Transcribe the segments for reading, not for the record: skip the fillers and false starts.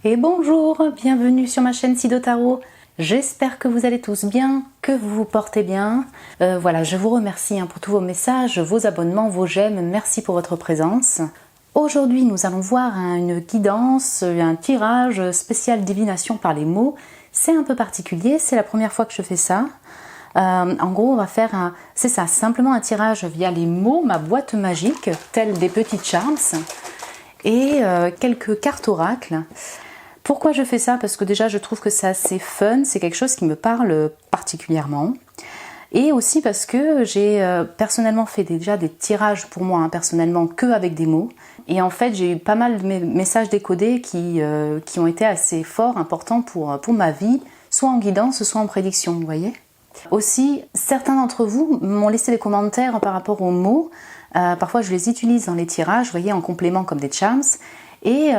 Et bonjour, bienvenue sur ma chaîne Sido Tarot. J'espère que vous allez tous bien, que vous vous portez bien. Voilà, je vous remercie pour tous vos messages, vos abonnements, vos j'aime. Merci pour votre présence. Aujourd'hui, nous allons voir une guidance, un tirage spécial divination par les mots. C'est un peu particulier, c'est la première fois que je fais ça. En gros, on va faire c'est ça, simplement un tirage via les mots, ma boîte magique, telle des petits charms, et quelques cartes oracles. Pourquoi je fais ça? Parce que déjà je trouve que c'est assez fun, c'est quelque chose qui me parle particulièrement. Et aussi parce que j'ai personnellement fait déjà des tirages pour moi, personnellement, que avec des mots. Et en fait j'ai eu pas mal de messages décodés qui ont été assez forts, importants pour ma vie, soit en guidance, soit en prédiction, vous voyez. Aussi, certains d'entre vous m'ont laissé des commentaires par rapport aux mots. Parfois je les utilise dans les tirages, vous voyez, en complément comme des charms. Et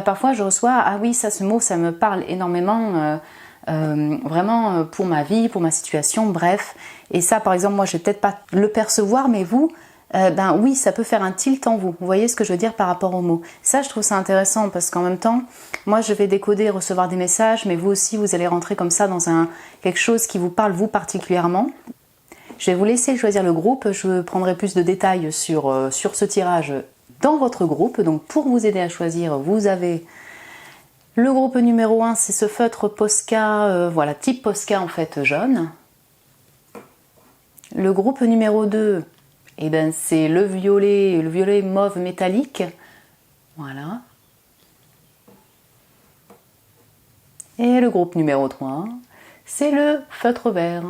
parfois je reçois « Ah oui, ça, ce mot, ça me parle énormément, vraiment pour ma vie, pour ma situation, bref. » Et ça, par exemple, moi, je vais peut-être pas le percevoir, mais vous, oui, ça peut faire un tilt en vous. Vous voyez ce que je veux dire par rapport aux mots. Ça, je trouve ça intéressant parce qu'en même temps, moi, je vais décoder et recevoir des messages, mais vous aussi, vous allez rentrer comme ça dans quelque chose qui vous parle, vous, particulièrement. Je vais vous laisser choisir le groupe. Je prendrai plus de détails sur ce tirage dans votre groupe. Donc pour vous aider à choisir, vous avez le groupe numéro 1, c'est ce feutre Posca, voilà, type Posca en fait jaune. Le groupe numéro 2, c'est le violet mauve métallique. Voilà. Et le groupe numéro 3, c'est le feutre vert.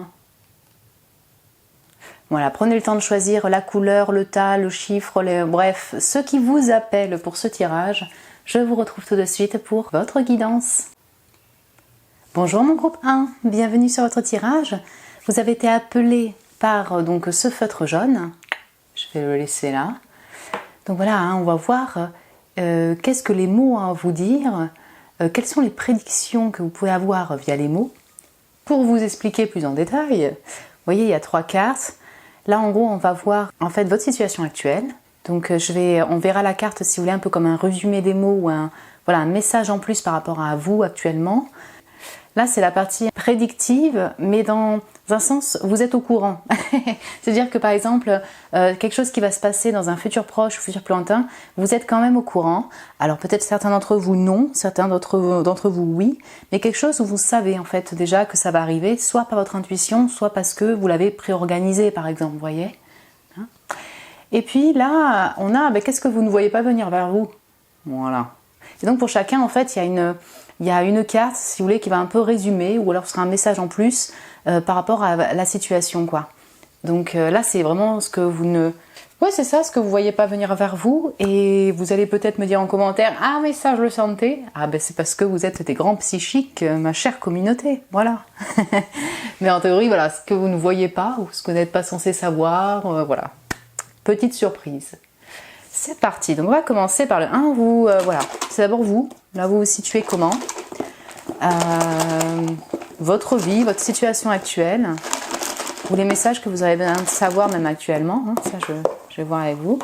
Voilà, prenez le temps de choisir la couleur, le tas, le chiffre, bref, ce qui vous appelle pour ce tirage. Je vous retrouve tout de suite pour votre guidance. Bonjour mon groupe 1, bienvenue sur votre tirage. Vous avez été appelé par donc ce feutre jaune. Je vais le laisser là. Donc voilà, on va voir qu'est-ce que les mots ont à vous dire, quelles sont les prédictions que vous pouvez avoir via les mots. Pour vous expliquer plus en détail, vous voyez, il y a 3 cartes. Là, en gros, on va voir en fait votre situation actuelle. Donc, on verra la carte, si vous voulez, un peu comme un résumé des mots ou un message en plus par rapport à vous actuellement. Là, c'est la partie prédictive, mais dans un sens, vous êtes au courant. C'est-à-dire que, par exemple, quelque chose qui va se passer dans un futur proche ou futur plus lointain, vous êtes quand même au courant. Alors, peut-être certains d'entre vous non, certains d'entre vous oui, mais quelque chose où vous savez, en fait, déjà que ça va arriver, soit par votre intuition, soit parce que vous l'avez préorganisé, par exemple, vous voyez. Et puis là, on a, qu'est-ce que vous ne voyez pas venir vers vous? Voilà. Et donc, pour chacun, en fait, il y a une carte, si vous voulez, qui va un peu résumer, ou alors ce sera un message en plus par rapport à la situation, quoi. Donc là, c'est vraiment ce que vous ne... Ouais, c'est ça, ce que vous voyez pas venir vers vous, et vous allez peut-être me dire en commentaire « Ah, mais ça, je le sentais !» Ah, c'est parce que vous êtes des grands psychiques, ma chère communauté, voilà. Mais en théorie, voilà, ce que vous ne voyez pas, ou ce que vous n'êtes pas censé savoir, voilà. Petite surprise. C'est parti, donc on va commencer par le 1, voilà, c'est d'abord vous, là vous vous situez comment, votre vie, votre situation actuelle, ou les messages que vous avez besoin de savoir même actuellement, ça je vais voir avec vous.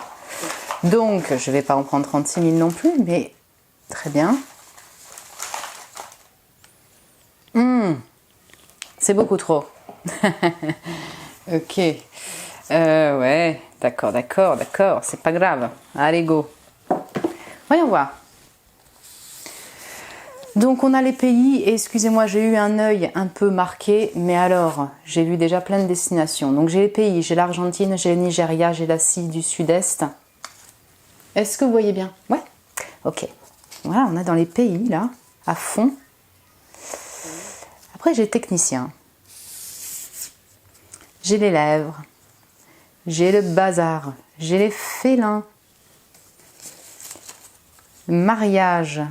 Donc, je ne vais pas en prendre 36 000 non plus, mais très bien. C'est beaucoup trop. Ok. Ouais, d'accord, c'est pas grave. Allez, go. Voyons voir. Donc, on a les pays, et excusez-moi, j'ai eu un œil un peu marqué, mais alors, j'ai vu déjà plein de destinations. Donc, j'ai les pays, j'ai l'Argentine, j'ai le Nigeria, j'ai l'Asie du Sud-Est. Est-ce que vous voyez bien? Ouais. Ok. Voilà, on est dans les pays, là, à fond. Après, j'ai technicien. J'ai les lèvres. J'ai le bazar, j'ai les félins, mariage,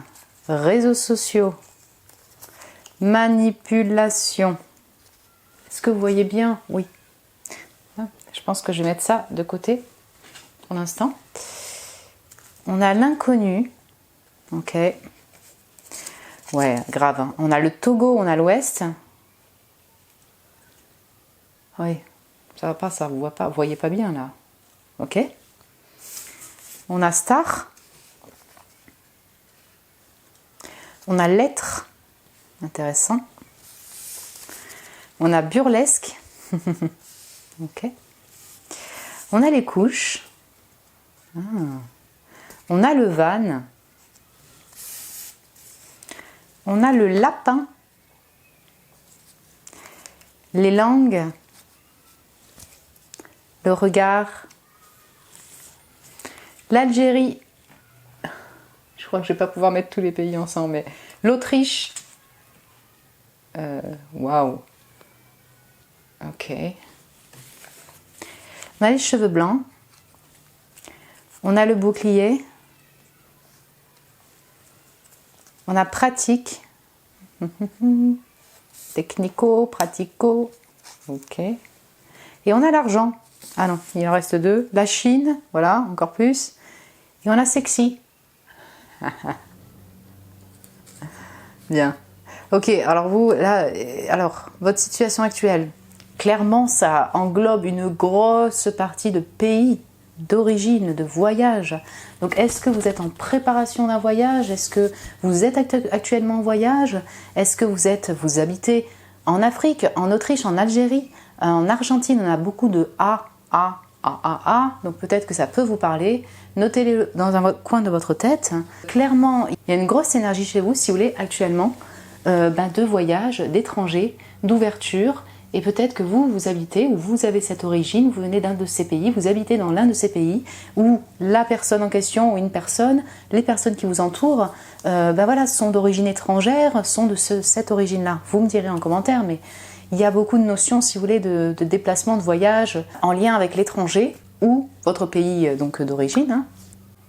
réseaux sociaux, manipulation. Est-ce que vous voyez bien? Oui. Je pense que je vais mettre ça de côté pour l'instant. On a l'inconnu. Ok. Ouais, grave. On a le Togo, on a l'Ouest. Oui. Ça va pas, ça, vous voyez pas bien là. Ok. On a Star. On a l'être, intéressant. On a burlesque, ok. On a les couches. Ah. On a le van. On a le lapin. Les langues. Le regard. L'Algérie. Je crois que je ne vais pas pouvoir mettre tous les pays ensemble, mais l'Autriche. Waouh. Ok. On a les cheveux blancs. On a le bouclier. On a pratique. Technico, pratico. Ok. Et on a l'argent. Ah non, il en reste deux. La Chine, voilà, encore plus. Et on a sexy. Bien. Ok, alors vous, là, alors, votre situation actuelle, clairement, ça englobe une grosse partie de pays, d'origine, de voyage. Donc, est-ce que vous êtes en préparation d'un voyage? Est-ce que vous êtes actuellement en voyage? Est-ce que vous habitez en Afrique, en Autriche, en Algérie, en Argentine? On a beaucoup de A. Donc peut-être que ça peut vous parler. Notez-le dans un coin de votre tête. Clairement, il y a une grosse énergie chez vous, si vous voulez, actuellement, de voyage, d'étrangers, d'ouverture. Et peut-être que vous habitez, ou vous avez cette origine, vous venez d'un de ces pays, vous habitez dans l'un de ces pays, où la personne en question, ou une personne, les personnes qui vous entourent, voilà, sont d'origine étrangère, sont de cette origine-là. Vous me direz en commentaire, mais il y a beaucoup de notions, si vous voulez, de déplacement, de voyage, en lien avec l'étranger, ou votre pays donc d'origine. Hein.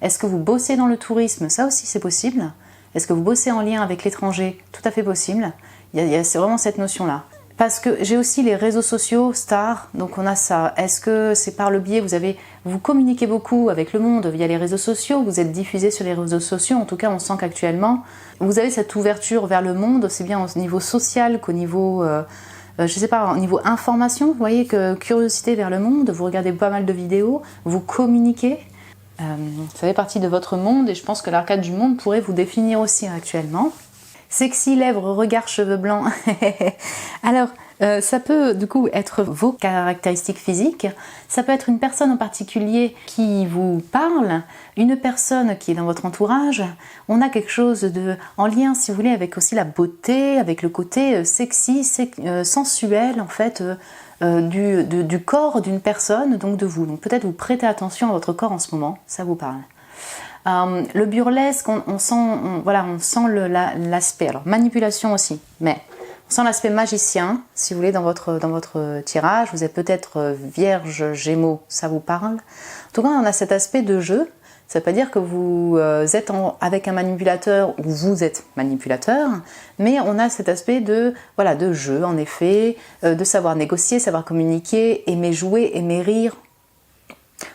Est-ce que vous bossez dans le tourisme? Ça aussi, c'est possible. Est-ce que vous bossez en lien avec l'étranger? Tout à fait possible. C'est vraiment cette notion-là. Parce que j'ai aussi les réseaux sociaux, stars, donc on a ça. Est-ce que c'est par le biais, vous communiquez beaucoup avec le monde via les réseaux sociaux, vous êtes diffusé sur les réseaux sociaux, en tout cas on sent qu'actuellement, vous avez cette ouverture vers le monde, aussi bien au niveau social qu'au niveau, je sais pas, au niveau information, vous voyez, que curiosité vers le monde, vous regardez pas mal de vidéos, vous communiquez, ça fait partie de votre monde et je pense que l'arcade du monde pourrait vous définir aussi actuellement. Sexy, lèvres, regard, cheveux blancs. Alors, ça peut du coup être vos caractéristiques physiques. Ça peut être une personne en particulier qui vous parle, une personne qui est dans votre entourage. On a quelque chose en lien, si vous voulez, avec aussi la beauté, avec le côté sexy, sensuel en fait, du corps d'une personne, donc de vous. Donc peut-être vous prêtez attention à votre corps en ce moment, ça vous parle. Le burlesque, on sent l'aspect, alors manipulation aussi, mais on sent l'aspect magicien, si vous voulez, dans votre tirage. Vous êtes peut-être vierge, gémeaux, ça vous parle. En tout cas, on a cet aspect de jeu. Ça ne veut pas dire que vous êtes avec un manipulateur ou vous êtes manipulateur, mais on a cet aspect de jeu, en effet, de savoir négocier, savoir communiquer, aimer jouer, aimer rire.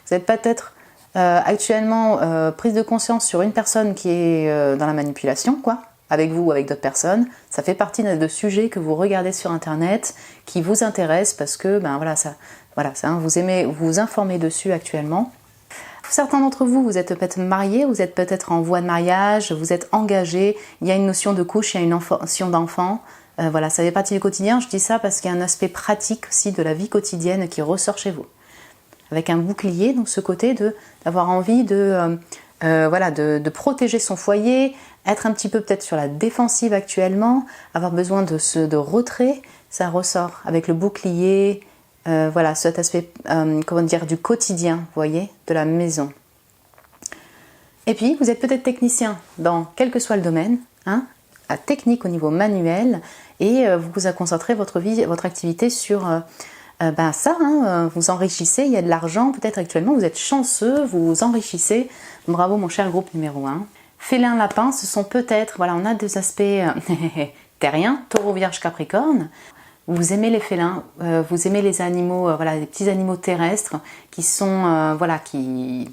Vous êtes peut-être actuellement prise de conscience sur une personne qui est dans la manipulation, quoi, avec vous ou avec d'autres personnes. Ça fait partie de sujets que vous regardez sur internet, qui vous intéressent parce que vous aimez vous informer dessus actuellement. Certains d'entre vous, vous êtes peut-être mariés, vous êtes peut-être en voie de mariage, vous êtes engagés, il y a une notion de couche, il y a une notion d'enfant. Ça fait partie du quotidien. Je dis ça parce qu'il y a un aspect pratique aussi de la vie quotidienne qui ressort chez vous. Avec un bouclier, donc ce côté d'avoir envie de protéger son foyer, être un petit peu peut-être sur la défensive actuellement, avoir besoin de retrait, ça ressort avec le bouclier, cet aspect du quotidien, vous voyez, de la maison. Et puis, vous êtes peut-être technicien dans quel que soit le domaine, la technique au niveau manuel, et vous vous concentrez votre activité sur vous enrichissez, il y a de l'argent, peut-être actuellement, vous êtes chanceux, vous vous enrichissez. Bravo mon cher groupe numéro 1. Félin, lapin, ce sont peut-être, on a deux aspects terriens, taureau, vierge, capricorne. Vous aimez les félins, vous aimez les animaux, les petits animaux terrestres qui sont,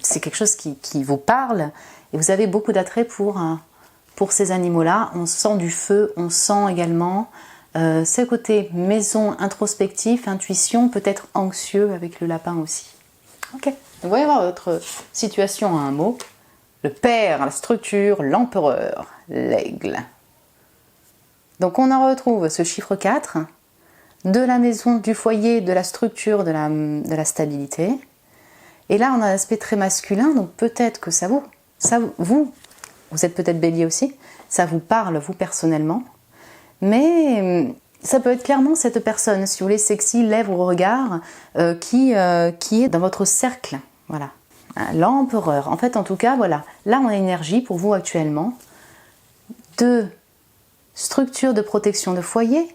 c'est quelque chose qui vous parle et vous avez beaucoup d'attrait pour ces animaux-là. On sent du feu, on sent également ce côté maison, introspectif, intuition, peut-être anxieux avec le lapin aussi. Ok, vous voyez voir votre situation à un mot. Le père, la structure, l'empereur, l'aigle. Donc on en retrouve ce chiffre 4, de la maison, du foyer, de la structure, de la stabilité. Et là on a un aspect très masculin, donc peut-être que vous êtes peut-être bélier aussi, ça vous parle vous personnellement, mais ça peut être clairement cette personne, si vous voulez, sexy, lèvres au regard, qui est dans votre cercle, voilà. L'empereur, en fait en tout cas, voilà, là on a une énergie pour vous actuellement, de structure de protection de foyer,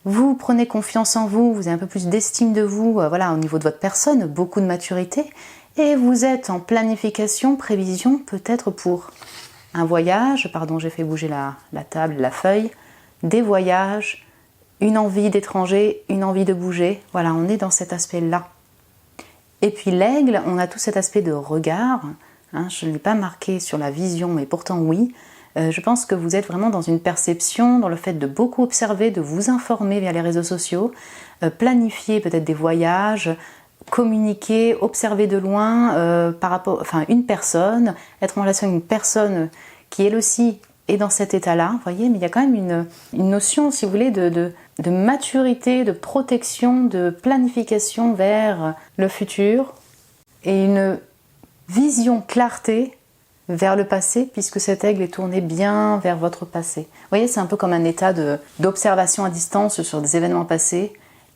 vous prenez confiance en vous, vous avez un peu plus d'estime de vous, voilà, au niveau de votre personne, beaucoup de maturité, et vous êtes en planification, prévision, peut-être pour un voyage, pardon, j'ai fait bouger la table, la feuille, des voyages, une envie d'étranger, une envie de bouger, voilà, on est dans cet aspect-là. Et puis l'aigle, on a tout cet aspect de regard, hein, je ne l'ai pas marqué sur la vision, mais pourtant oui. Je pense que vous êtes vraiment dans une perception, dans le fait de beaucoup observer, de vous informer via les réseaux sociaux, planifier peut-être des voyages, communiquer, observer de loin par rapport, enfin une personne, être en relation avec une personne qui elle aussi est dans cet état-là, vous voyez, mais il y a quand même une notion, si vous voulez, de maturité, de protection, de planification vers le futur et une vision, clarté vers le passé, puisque cet aigle est tourné bien vers votre passé. Vous voyez, c'est un peu comme un état d'observation à distance sur des événements passés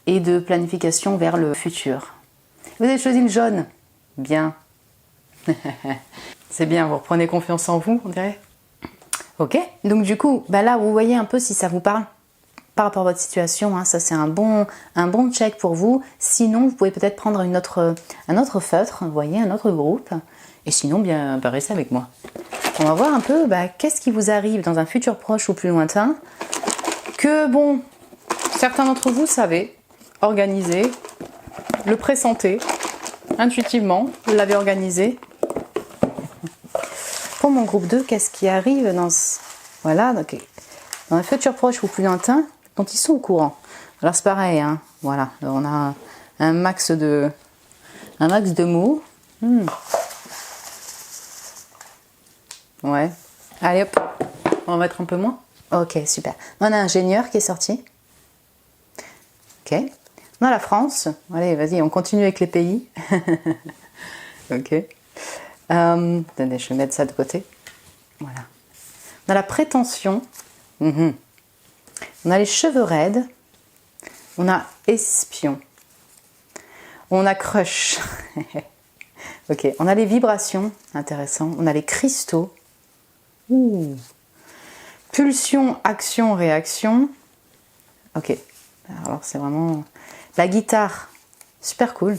et de planification vers le futur. Vous avez choisi le jaune. Bien. C'est bien, vous reprenez confiance en vous, on dirait. Ok, donc du coup, bah là, vous voyez un peu si ça vous parle par rapport à votre situation, hein, ça c'est un bon check pour vous. Sinon, vous pouvez peut-être prendre un autre feutre, vous voyez, un autre groupe. Et sinon, bien, restez avec moi. On va voir un peu qu'est-ce qui vous arrive dans un futur proche ou plus lointain. Que bon, certains d'entre vous savez, organiser, le pressentez, intuitivement, vous l'avez organisé. Pour mon groupe 2, qu'est-ce qui arrive voilà, donc, dans un futur proche ou plus lointain, dont ils sont au courant. Alors c'est pareil, hein, voilà, alors, on a un max de mots. Ouais. Allez hop, on va mettre un peu moins. Ok, super. On a un ingénieur qui est sorti. Ok. On a la France. Allez, vas-y, on continue avec les pays. Ok. Attendez, je vais mettre ça de côté. Voilà. On a la prétention. On a les cheveux raides. On a espion. On a crush. Ok. On a les vibrations. Intéressant. On a les cristaux. Ouh. Pulsion, action, réaction. Ok. Alors c'est vraiment... La guitare. Super cool.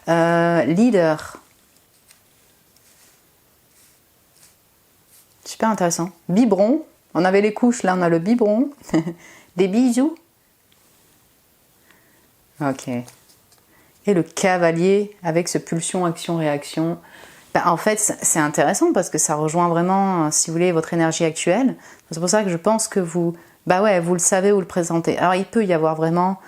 Leader. Super intéressant. Biberon. On avait les couches, là on a le biberon. Des bisous. Ok. Et le cavalier avec ce pulsion, action, réaction. En fait, c'est intéressant parce que ça rejoint vraiment, si vous voulez, votre énergie actuelle. C'est pour ça que je pense que vous le savez, vous le présentez. Alors, il peut y avoir vraiment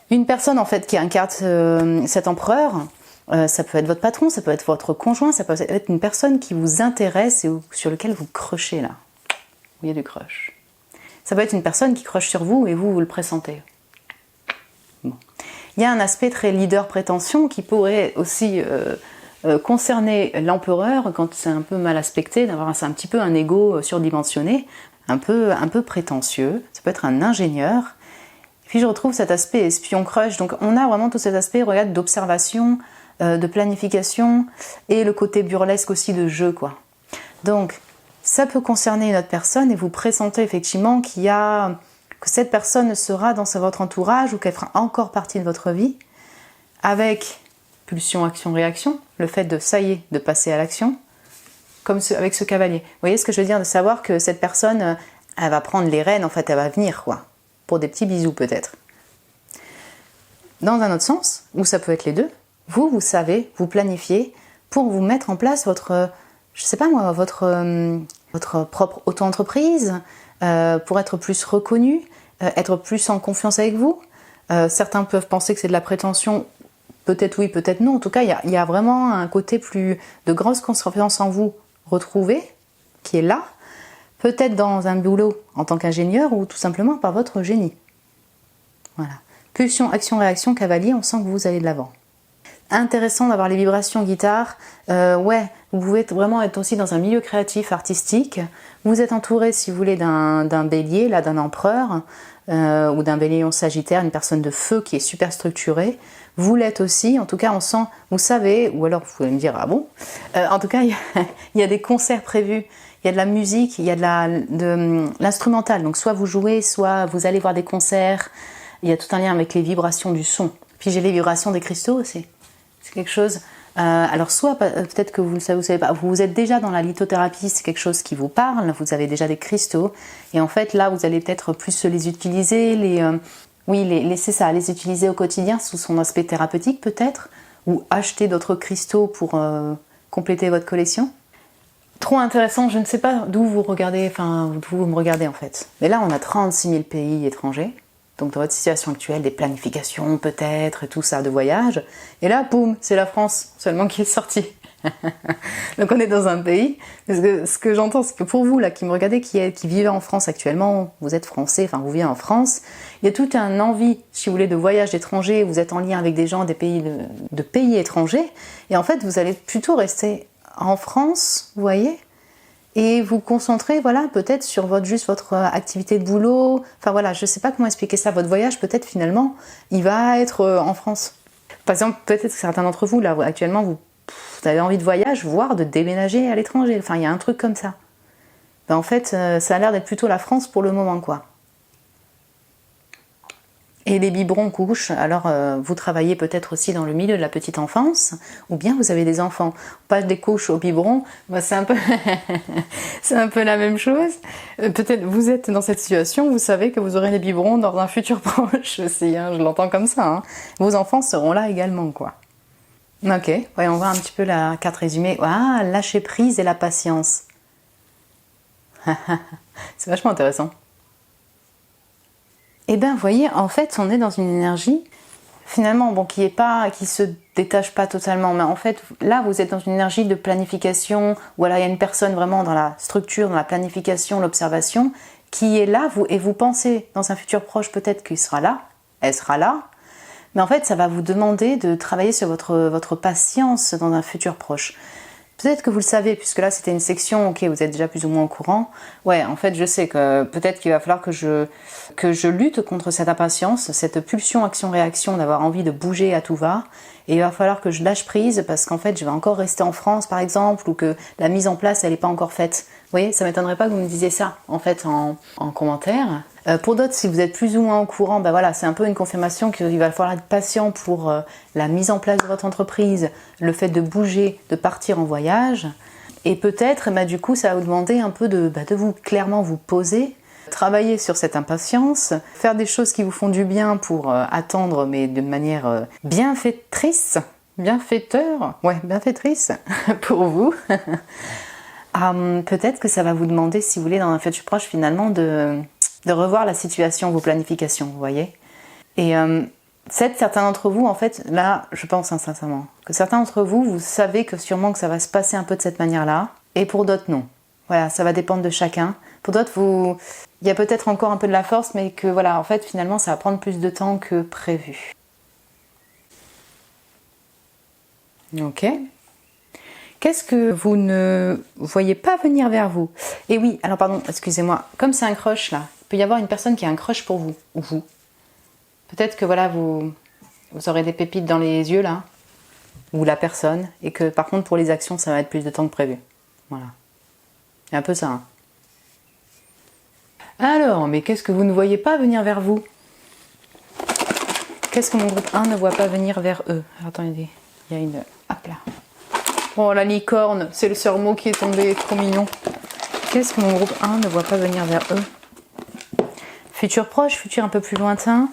une personne, en fait, qui incarne cet empereur. Ça peut être votre patron, ça peut être votre conjoint, ça peut être une personne qui vous intéresse et sur lequel vous crushez, là. Il y a du crush. Ça peut être une personne qui crush sur vous et vous le pressentez. Bon. Il y a un aspect très leader-prétention qui pourrait aussi... concerner l'empereur quand c'est un peu mal aspecté, d'avoir un petit peu un ego surdimensionné, un peu prétentieux, ça peut être un ingénieur. Et puis je retrouve cet aspect espion crush, donc on a vraiment tout cet aspect, regarde, d'observation, de planification et le côté burlesque aussi de jeu, quoi. Donc ça peut concerner une autre personne et vous pressentez effectivement que cette personne sera dans votre entourage ou qu'elle fera encore partie de votre vie avec pulsion, action, réaction, le fait de passer à l'action, comme avec ce cavalier. Vous voyez ce que je veux dire, de savoir que cette personne, elle va prendre les rênes, en fait, elle va venir, quoi, pour des petits bisous peut-être. Dans un autre sens, où ça peut être les deux, vous savez, vous planifiez pour vous mettre en place votre propre auto-entreprise, pour être plus reconnu, être plus en confiance avec vous. Certains peuvent penser que c'est de la prétention. Peut-être oui, peut-être non. En tout cas, il y a vraiment un côté plus de grosse confiance en vous retrouvé, qui est là. peut-être dans un boulot en tant qu'ingénieur ou tout simplement par votre génie. Voilà. Pulsion, action, réaction, cavalier, on sent que vous allez de l'avant. Intéressant d'avoir les vibrations guitare. Ouais, vous pouvez vraiment être aussi dans un milieu créatif, artistique. Vous êtes entouré, si vous voulez, d'un bélier, là, d'un empereur, ou d'un bélier en sagittaire, une personne de feu qui est super structurée. Vous l'êtes aussi, en tout cas, on sent, vous savez, ou alors vous pouvez me dire, ah bon. En tout cas, il y a des concerts prévus. Il y a de la musique, il y a de l'instrumental. Donc soit vous jouez, soit vous allez voir des concerts. Il y a tout un lien avec les vibrations du son. Puis j'ai les vibrations des cristaux aussi. C'est quelque chose... alors soit peut-être que vous ne savez pas, vous êtes déjà dans la lithothérapie, c'est quelque chose qui vous parle, vous avez déjà des cristaux. Et en fait là, vous allez peut-être plus les utiliser, c'est ça, les utiliser au quotidien sous son aspect thérapeutique peut-être. Ou acheter d'autres cristaux pour compléter votre collection. Trop intéressant, je ne sais pas d'où vous regardez, d'où vous me regardez en fait. Mais là, on a 36 000 pays étrangers. Donc dans votre situation actuelle, des planifications peut-être, et tout ça, de voyage. Et là, boum, c'est la France seulement qui est sortie. Donc on est dans un pays. Ce que j'entends, c'est que pour vous, là, qui me regardez, qui vivez en France actuellement, vous êtes français, vous vivez en France, il y a toute une envie, si vous voulez, de voyage d'étrangers, vous êtes en lien avec des gens des pays de pays étrangers, et en fait, vous allez plutôt rester en France, vous voyez, et vous concentrer, voilà, peut-être sur votre activité de boulot. Enfin voilà, je sais pas comment expliquer ça. Votre voyage, peut-être finalement, il va être en France. Par exemple, peut-être que certains d'entre vous, là, actuellement, vous avez envie de voyage, voire de déménager à l'étranger. Enfin, il y a un truc comme ça. Ben, en fait, ça a l'air d'être plutôt la France pour le moment, quoi. Et les biberons couchent, alors vous travaillez peut-être aussi dans le milieu de la petite enfance, ou bien vous avez des enfants. On passe des couches au biberon, bah, c'est un peu c'est un peu la même chose. Peut-être vous êtes dans cette situation, vous savez que vous aurez des biberons dans un futur proche aussi, hein, je l'entends comme ça. Hein. Vos enfants seront là également, quoi. Ok, voyons voir un petit peu la carte résumée. Ah, lâcher prise et la patience. C'est vachement intéressant. Et bien, vous voyez, en fait, on est dans une énergie, finalement, bon, qui se détache pas totalement, mais en fait, là, vous êtes dans une énergie de planification, où alors, il y a une personne vraiment dans la structure, dans la planification, l'observation, qui est là, et vous pensez, dans un futur proche, peut-être qu'il sera là, elle sera là, mais en fait, ça va vous demander de travailler sur votre patience dans un futur proche. Peut-être que vous le savez, puisque là c'était une section, ok, vous êtes déjà plus ou moins au courant. Ouais, en fait je sais que peut-être qu'il va falloir que je lutte contre cette impatience, cette pulsion action-réaction d'avoir envie de bouger à tout va. Et il va falloir que je lâche prise parce qu'en fait je vais encore rester en France par exemple, ou que la mise en place elle n'est pas encore faite. Vous voyez, ça m'étonnerait pas que vous me disiez ça en fait en commentaire. Pour d'autres, si vous êtes plus ou moins au courant, ben voilà, c'est un peu une confirmation qu'il va falloir être patient pour la mise en place de votre entreprise, le fait de bouger, de partir en voyage. Et peut-être, du coup, ça va vous demander un peu de vous clairement vous poser, travailler sur cette impatience, faire des choses qui vous font du bien pour attendre, mais de manière bienfaitrice pour vous. Peut-être que ça va vous demander, si vous voulez, dans un futur proche, finalement, de revoir la situation, vos planifications, vous voyez. Et certains d'entre vous, en fait, là, je pense sincèrement, que certains d'entre vous, vous savez que sûrement que ça va se passer un peu de cette manière-là, et pour d'autres, non. Voilà, ça va dépendre de chacun. Pour d'autres, il y a peut-être encore un peu de la force, mais que voilà, en fait, finalement, ça va prendre plus de temps que prévu. Ok. Qu'est-ce que vous ne voyez pas venir vers vous? Et oui, alors pardon, excusez-moi, comme c'est un crush là, il peut y avoir une personne qui a un crush pour vous, ou vous. Peut-être que voilà, vous aurez des pépites dans les yeux là, ou la personne, et que par contre pour les actions, ça va être plus de temps que prévu. Voilà. C'est un peu ça. Hein. Alors, mais qu'est-ce que vous ne voyez pas venir vers vous? Qu'est-ce que mon groupe 1 ne voit pas venir vers eux? Alors, attendez, il y a une... Hop là. Oh, la licorne, c'est le sermot qui est tombé, trop mignon. Qu'est-ce que mon groupe 1 ne voit pas venir vers eux? Futur proche, futur un peu plus lointain.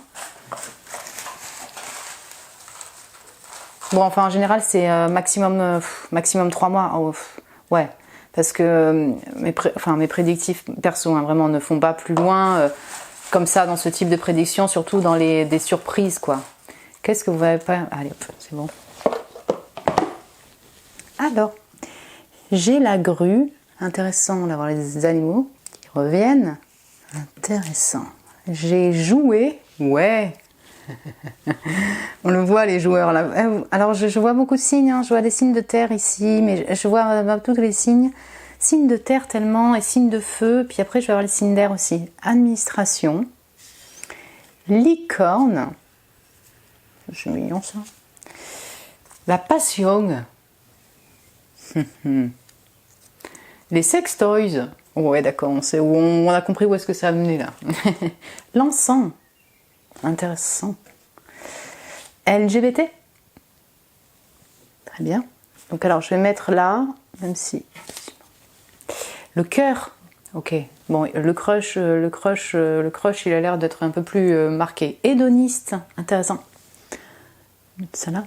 Bon, enfin, en général, c'est maximum 3 mois. Oh, ouais, parce que mes prédictifs perso, hein, vraiment, ne font pas plus loin comme ça dans ce type de prédiction, surtout dans des surprises, quoi. Qu'est-ce que vous n'avez pas... Allez, hop, c'est bon. Alors, j'ai la grue, intéressant d'avoir les animaux qui reviennent. Intéressant. J'ai joué. Ouais. On le voit les joueurs là. Alors je vois beaucoup de signes. Hein. Je vois des signes de terre ici, mais je vois tous les signes. Signes de terre tellement et signes de feu. Puis après je vais avoir les signes d'air aussi. Administration. Licorne. C'est mignon ça. La passion. Les sex toys. Ouais, d'accord, on a compris où est-ce que ça a mené là. L'encens. Intéressant. LGBT. Très bien. Donc alors, je vais mettre là, même si... Le cœur. Ok. Bon, le crush, il a l'air d'être un peu plus marqué. Hédoniste. Intéressant. Ça là.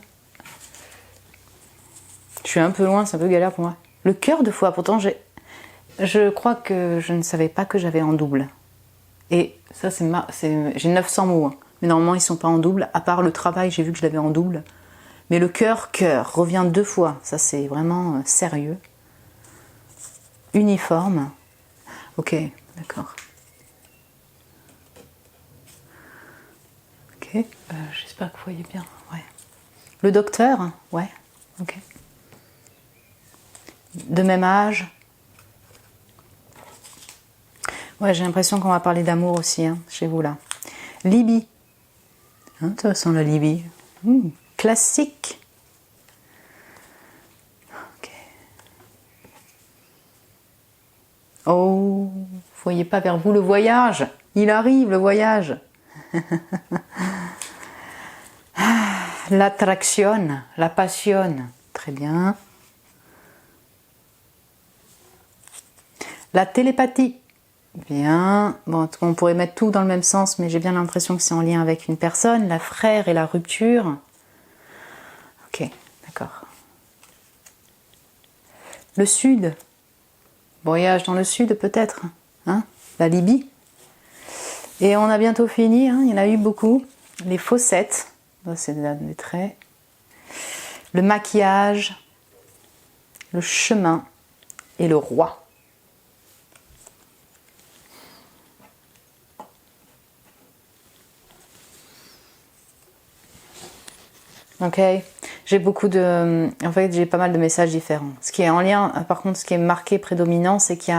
Je suis un peu loin, c'est un peu galère pour moi. Le cœur de foi, pourtant je crois que je ne savais pas que j'avais en double. Et ça j'ai 900 mots, hein. Mais normalement ils sont pas en double, à part le travail, j'ai vu que je l'avais en double. Mais le cœur revient 2 fois, ça c'est vraiment sérieux. Uniforme. Ok, d'accord. Ok, j'espère que vous voyez bien. Ouais. Le docteur, ouais, ok. De même âge. Ouais, j'ai l'impression qu'on va parler d'amour aussi, hein, chez vous là. Libye. Intéressant la Libye. Classique. Okay. Oh, vous voyez pas vers vous le voyage. Il arrive le voyage. L'attraction, la passion. Très bien. La télépathie. Bien. Bon, on pourrait mettre tout dans le même sens, mais j'ai bien l'impression que c'est en lien avec une personne. La frère et la rupture. Ok, d'accord. Le sud. Voyage dans le sud, peut-être. Hein, la Libye. Et on a bientôt fini. Hein, il y en a eu beaucoup. Les fossettes. C'est des traits. Le maquillage. Le chemin. Et le roi. Ok, j'ai j'ai pas mal de messages différents. Ce qui est en lien, par contre, ce qui est marqué prédominant, c'est qu'il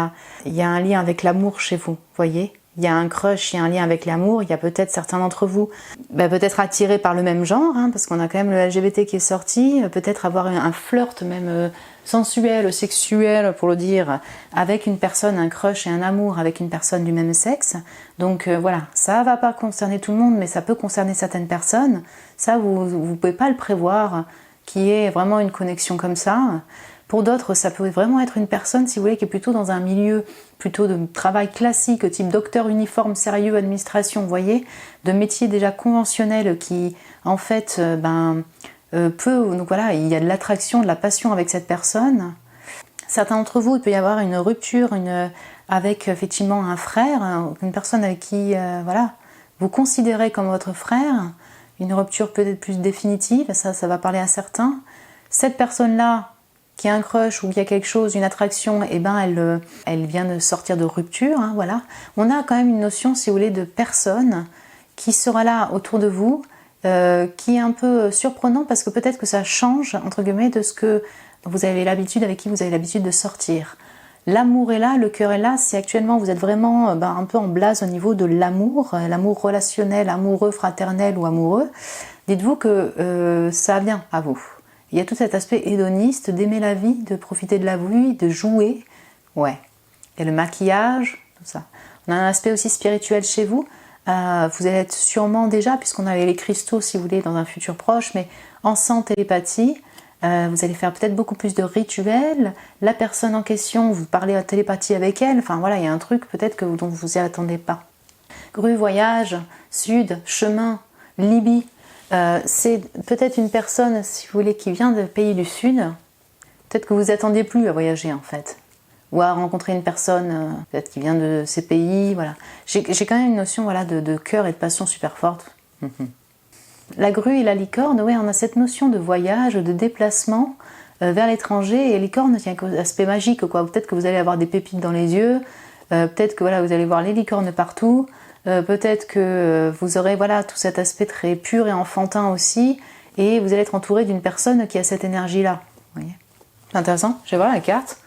y a un lien avec l'amour chez vous, voyez. Il y a un crush, il y a un lien avec l'amour. Il y a peut-être certains d'entre vous, peut-être attirés par le même genre, hein, parce qu'on a quand même le LGBT qui est sorti. Peut-être avoir un flirt même sensuel, sexuel, pour le dire, avec une personne, un crush et un amour avec une personne du même sexe. Donc voilà, ça va pas concerner tout le monde, mais ça peut concerner certaines personnes. Ça, vous pouvez pas le prévoir, qu'il y ait vraiment une connexion comme ça. Pour d'autres, ça peut vraiment être une personne, si vous voulez, qui est plutôt dans un milieu plutôt de travail classique, type docteur uniforme, sérieux, administration, vous voyez, de métiers déjà conventionnels qui, en fait, donc voilà, il y a de l'attraction, de la passion avec cette personne. Certains d'entre vous, il peut y avoir une rupture avec effectivement un frère, une personne avec qui, voilà, vous considérez comme votre frère, une rupture peut-être plus définitive, ça va parler à certains. Cette personne-là, qui a un crush ou qui a quelque chose, une attraction, elle vient de sortir de rupture, hein, voilà. On a quand même une notion, si vous voulez, de personne qui sera là autour de vous, qui est un peu surprenant parce que peut-être que ça change, entre guillemets, de ce que vous avez l'habitude, avec qui vous avez l'habitude de sortir. L'amour est là, le cœur est là, si actuellement vous êtes vraiment un peu en blase au niveau de l'amour relationnel, amoureux, fraternel ou amoureux, dites-vous que ça vient à vous. Il y a tout cet aspect hédoniste, d'aimer la vie, de profiter de la vie, de jouer. Ouais. Il y a le maquillage, tout ça. On a un aspect aussi spirituel chez vous. Vous allez être sûrement déjà, puisqu'on avait les cristaux, si vous voulez, dans un futur proche, mais en sans télépathie, vous allez faire peut-être beaucoup plus de rituels. La personne en question, vous parlez en télépathie avec elle. Enfin voilà, il y a un truc peut-être dont vous n'y attendez pas. Grue, voyage, sud, chemin, Libye. C'est peut-être une personne, si vous voulez, qui vient de pays du Sud. Peut-être que vous attendiez plus à voyager en fait. Ou à rencontrer une personne peut-être qui vient de ces pays. Voilà. J'ai quand même une notion voilà, de cœur et de passion super forte. La grue et la licorne, ouais, on a cette notion de voyage, de déplacement vers l'étranger. Et licorne, il y a un aspect magique, quoi. Peut-être que vous allez avoir des pépites dans les yeux. Peut-être que voilà, vous allez voir les licornes partout. Peut-être que vous aurez voilà tout cet aspect très pur et enfantin aussi. Et vous allez être entouré d'une personne qui a cette énergie-là. Vous voyez ? C'est intéressant. Je vais voir la carte.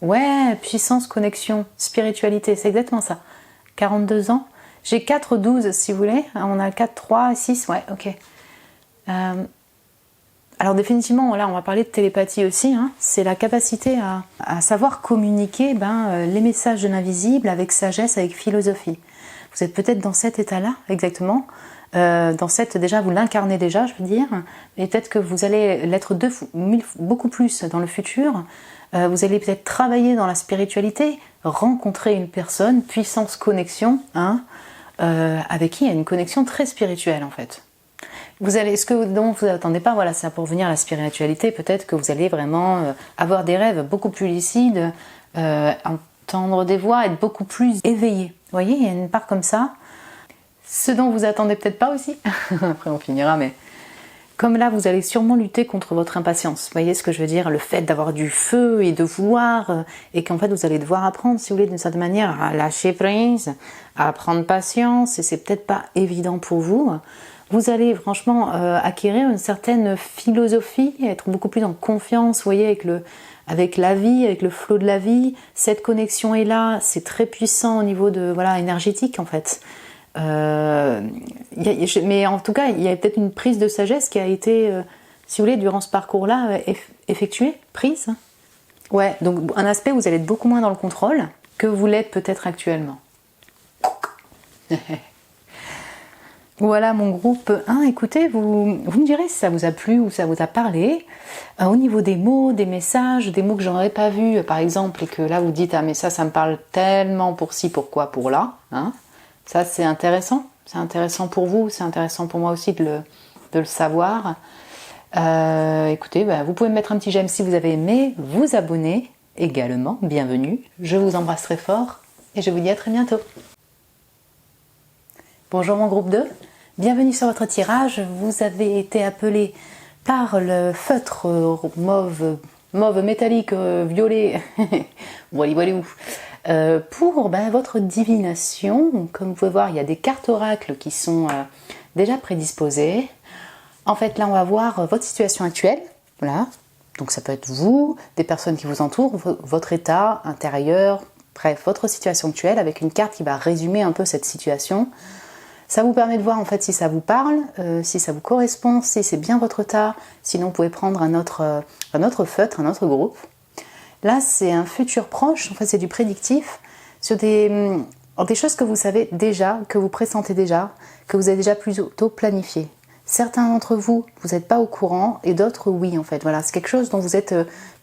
Ouais, puissance, connexion, spiritualité, c'est exactement ça. 42 ans. J'ai 4-12 si vous voulez. On a 4, 3, 6, ouais, ok. Alors définitivement, là on va parler de télépathie aussi. Hein. C'est la capacité à savoir communiquer les messages de l'invisible avec sagesse, avec philosophie. Vous êtes peut-être dans cet état-là, exactement. Déjà, vous l'incarnez déjà, je veux dire. Et peut-être que vous allez l'être beaucoup plus dans le futur. Vous allez peut-être travailler dans la spiritualité, rencontrer une personne, puissance connexion, hein, avec qui il y a une connexion très spirituelle en fait. Dont vous attendez pas, voilà, c'est pour venir à la spiritualité, peut-être que vous allez vraiment avoir des rêves beaucoup plus lucides, entendre des voix, être beaucoup plus éveillé. Vous voyez, il y a une part comme ça. Ce dont vous attendez peut-être pas aussi, après on finira, mais comme là vous allez sûrement lutter contre votre impatience. Vous voyez ce que je veux dire, le fait d'avoir du feu et de vouloir, et qu'en fait vous allez devoir apprendre, si vous voulez, d'une certaine manière, à lâcher prise, à prendre patience, et c'est peut-être pas évident pour vous. Vous allez franchement acquérir une certaine philosophie, être beaucoup plus en confiance, vous voyez, avec la vie, avec le flot de la vie. Cette connexion est là, c'est très puissant au niveau de énergétique en fait. Mais en tout cas, il y a peut-être une prise de sagesse qui a été, si vous voulez, durant ce parcours-là, effectuée, prise. Ouais, donc un aspect où vous allez être beaucoup moins dans le contrôle que vous l'êtes peut-être actuellement. Voilà mon groupe 1, écoutez, vous me direz si ça vous a plu ou ça vous a parlé. Au niveau des mots, des messages, des mots que j'aurais pas vus par exemple, et que là vous dites « Ah mais ça me parle tellement pour ci, pourquoi, pour là hein ». Ça c'est intéressant pour vous, c'est intéressant pour moi aussi de le savoir. Écoutez, vous pouvez me mettre un petit j'aime si vous avez aimé, vous abonner également, bienvenue. Je vous embrasse très fort et je vous dis à très bientôt. Bonjour mon groupe 2, bienvenue sur votre tirage. Vous avez été appelé par le feutre mauve métallique violet, pour votre divination. Comme vous pouvez voir, il y a des cartes oracles qui sont déjà prédisposées. En fait, là, on va voir votre situation actuelle. Voilà. Donc, ça peut être vous, des personnes qui vous entourent, votre état intérieur, bref, votre situation actuelle, avec une carte qui va résumer un peu cette situation. Ça vous permet de voir en fait si ça vous parle, si ça vous correspond, si c'est bien votre état. Sinon, vous pouvez prendre un autre feutre, un autre groupe. Là, c'est un futur proche, en fait, c'est du prédictif sur des choses que vous savez déjà, que vous pressentez déjà, que vous avez déjà plutôt planifié. Certains d'entre vous, vous n'êtes pas au courant, et d'autres, oui, en fait. Voilà, c'est quelque chose dont vous êtes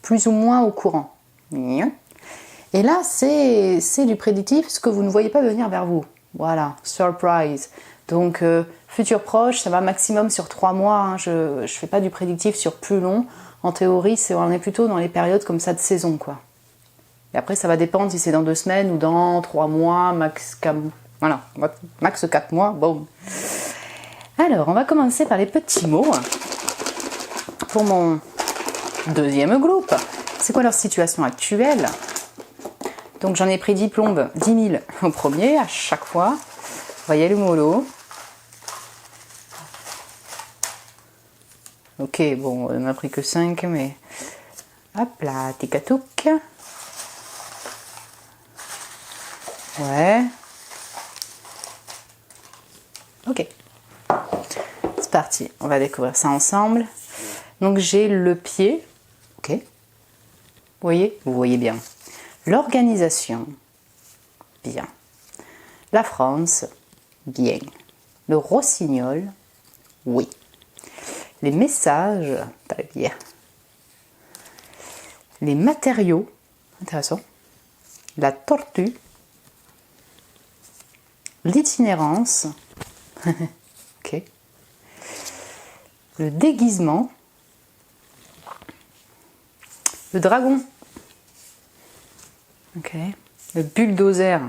plus ou moins au courant. Et là, c'est du prédictif, ce que vous ne voyez pas venir vers vous. Voilà, surprise. Donc, futur proche, ça va maximum sur 3 mois. Hein. Je ne fais pas du prédictif sur plus long. En théorie, on est plutôt dans les périodes comme ça de saison, quoi. Et après, ça va dépendre si c'est dans 2 semaines ou dans 3 mois, max 4 mois. Bon. Alors, on va commencer par les petits mots. Pour mon deuxième groupe, c'est quoi leur situation actuelle ? Donc, j'en ai pris 10 plombes, 10 000 au premier, à chaque fois. Vous voyez le mollo. Ok, bon, on n'a pris que 5, mais... Hop là, tic-à-touc. Ouais. Ok. C'est parti, on va découvrir ça ensemble. Donc j'ai le pied. Ok. Vous voyez bien. L'organisation. Bien. La France. Bien. Le rossignol. Oui. Les messages, très bien. Les matériaux, intéressant. La tortue. L'itinérance. Ok. Le déguisement. Le dragon. Ok. Le bulldozer.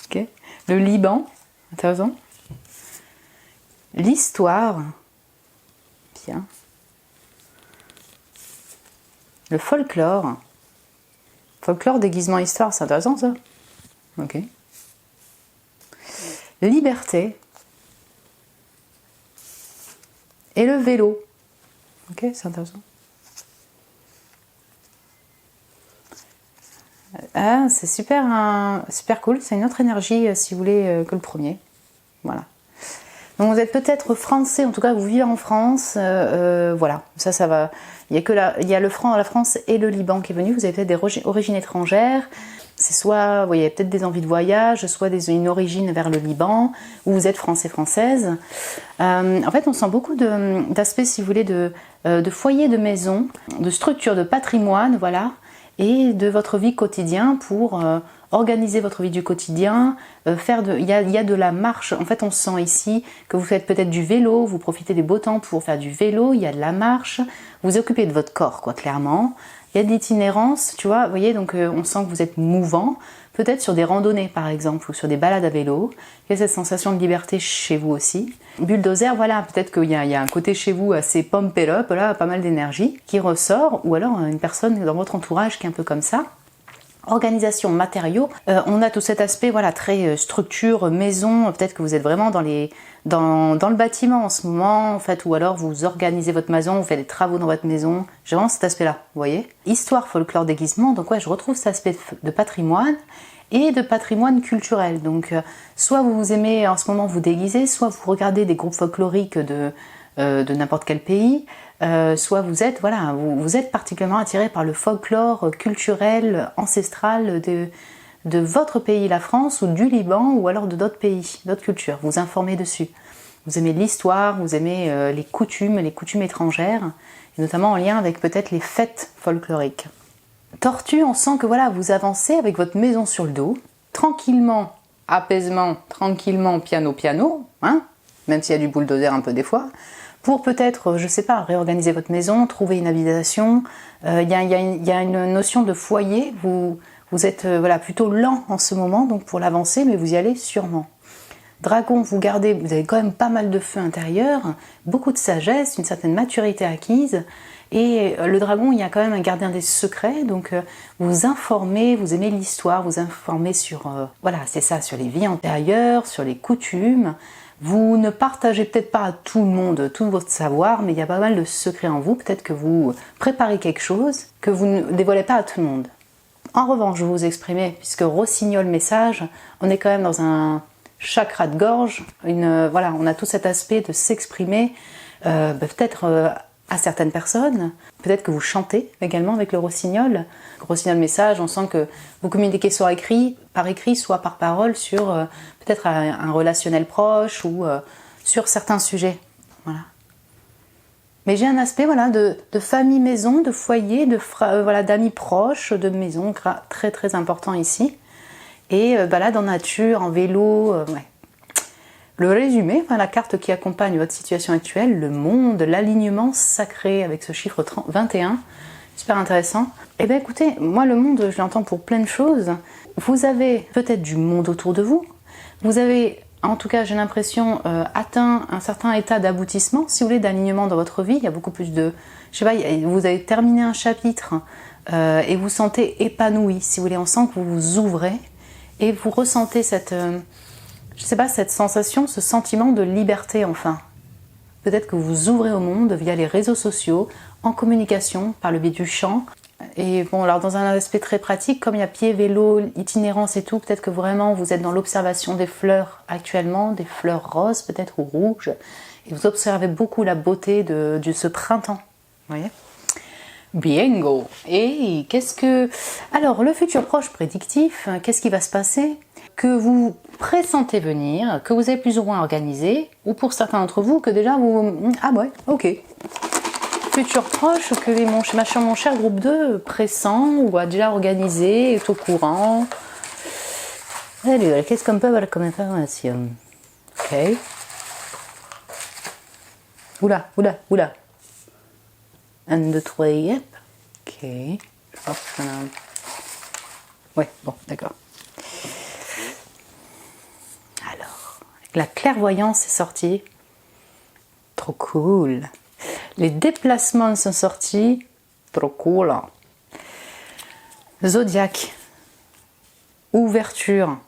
Ok. Le Liban. Intéressant. L'histoire. Bien. Le folklore. Folklore, déguisement, histoire, c'est intéressant ça. Ok. Liberté. Et le vélo. Ok, c'est intéressant. Ah, c'est super, super cool. C'est une autre énergie, si vous voulez, que le premier. Voilà. Donc vous êtes peut-être français, en tout cas vous vivez en France. Voilà, ça va. Il y a la France et le Liban qui est venu. Vous avez peut-être des origines étrangères. C'est soit, vous voyez, peut-être des envies de voyage, soit une origine vers le Liban, ou vous êtes française. En fait, on sent beaucoup d'aspects, si vous voulez, de foyer de maison, de structure, de patrimoine, voilà, et de votre vie quotidienne pour organiser votre vie du quotidien, il y a de la marche. En fait, on sent ici que vous faites peut-être du vélo, vous profitez des beaux temps pour faire du vélo, il y a de la marche, vous occupez de votre corps, quoi, clairement. Il y a de l'itinérance, tu vois, vous voyez, donc on sent que vous êtes mouvant, peut-être sur des randonnées par exemple, ou sur des balades à vélo. Il y a cette sensation de liberté chez vous aussi. Bulldozer, voilà, peut-être qu'il y a un côté chez vous assez pumped up, là, pas mal d'énergie qui ressort, ou alors une personne dans votre entourage qui est un peu comme ça. Organisation, matériaux, on a tout cet aspect, voilà, très structure, maison, peut-être que vous êtes vraiment dans le bâtiment en ce moment, en fait, ou alors vous organisez votre maison, vous faites des travaux dans votre maison, j'ai vraiment cet aspect-là, vous voyez. Histoire, folklore, déguisement, donc ouais, je retrouve cet aspect de patrimoine et de patrimoine culturel, donc soit vous aimez en ce moment vous déguiser, soit vous regardez des groupes folkloriques de n'importe quel pays, soit vous êtes particulièrement attiré par le folklore culturel, ancestral de votre pays, la France, ou du Liban, ou alors de d'autres pays, d'autres cultures. Vous informez dessus. Vous aimez l'histoire, vous aimez les coutumes étrangères, et notamment en lien avec peut-être les fêtes folkloriques. Tortue, on sent que voilà, vous avancez avec votre maison sur le dos, tranquillement, apaisement, tranquillement, piano, hein, même s'il y a du bulldozer un peu des fois, pour peut-être, je sais pas, réorganiser votre maison, trouver une habitation. Il y a une notion de foyer, vous êtes voilà, plutôt lent en ce moment, donc pour l'avancer, mais vous y allez sûrement. Dragon, vous avez quand même pas mal de feu intérieur, beaucoup de sagesse, une certaine maturité acquise, et le dragon, il y a quand même un gardien des secrets, donc vous informez, vous aimez l'histoire, vous informez sur, voilà, c'est ça, sur les vies antérieures, sur les coutumes. Vous ne partagez peut-être pas à tout le monde tout votre savoir, mais il y a pas mal de secrets en vous. Peut-être que vous préparez quelque chose que vous ne dévoilez pas à tout le monde. En revanche, je vous exprimer, puisque rossignol message, on est quand même dans un chakra de gorge. Voilà, on a tout cet aspect de s'exprimer, peut-être à certaines personnes. Peut-être que vous chantez également avec le rossignol. Rossignol message, on sent que vous communiquez soit par écrit, soit par parole sur peut-être un relationnel proche ou sur certains sujets. Voilà. Mais j'ai un aspect voilà, de famille maison, de foyer, voilà, d'amis proches, de maison, très très important ici. Et balade en nature, en vélo, ouais. Le résumé, la carte qui accompagne votre situation actuelle, le monde, l'alignement sacré avec ce chiffre 21, super intéressant. Eh bien écoutez, moi le monde, je l'entends pour plein de choses. Vous avez peut-être du monde autour de vous, vous avez, en tout cas j'ai l'impression, atteint un certain état d'aboutissement, si vous voulez, d'alignement dans votre vie. Il y a beaucoup plus de... Je sais pas, vous avez terminé un chapitre et vous sentez épanoui, si vous voulez, on sent que vous vous ouvrez et vous ressentez cette... je sais pas, cette sensation, ce sentiment de liberté enfin. Peut-être que vous vous ouvrez au monde via les réseaux sociaux, en communication, par le biais du chant. Et bon, alors dans un aspect très pratique, comme il y a pied, vélo, itinérance et tout, peut-être que vraiment vous êtes dans l'observation des fleurs actuellement, des fleurs roses peut-être ou rouges, et vous observez beaucoup la beauté de ce printemps. Vous voyez ? Bingo. Et qu'est-ce que... Alors, le futur proche prédictif, qu'est-ce qui va se passer ? Que vous pressentez venir, que vous avez plus ou moins organisé, ou pour certains d'entre vous, que déjà vous... Ah ouais, ok. Futur proche, que mon cher groupe 2 pressent, ou a déjà organisé, est au courant. Allez, qu'est-ce qu'on peut avoir comme information ? Ok. Oula. 1, 2, 3, yep. Ok. Hop, ouais, bon, d'accord. Alors, la clairvoyance est sortie. Trop cool. Les déplacements sont sortis. Trop cool. Zodiaque. Ouverture.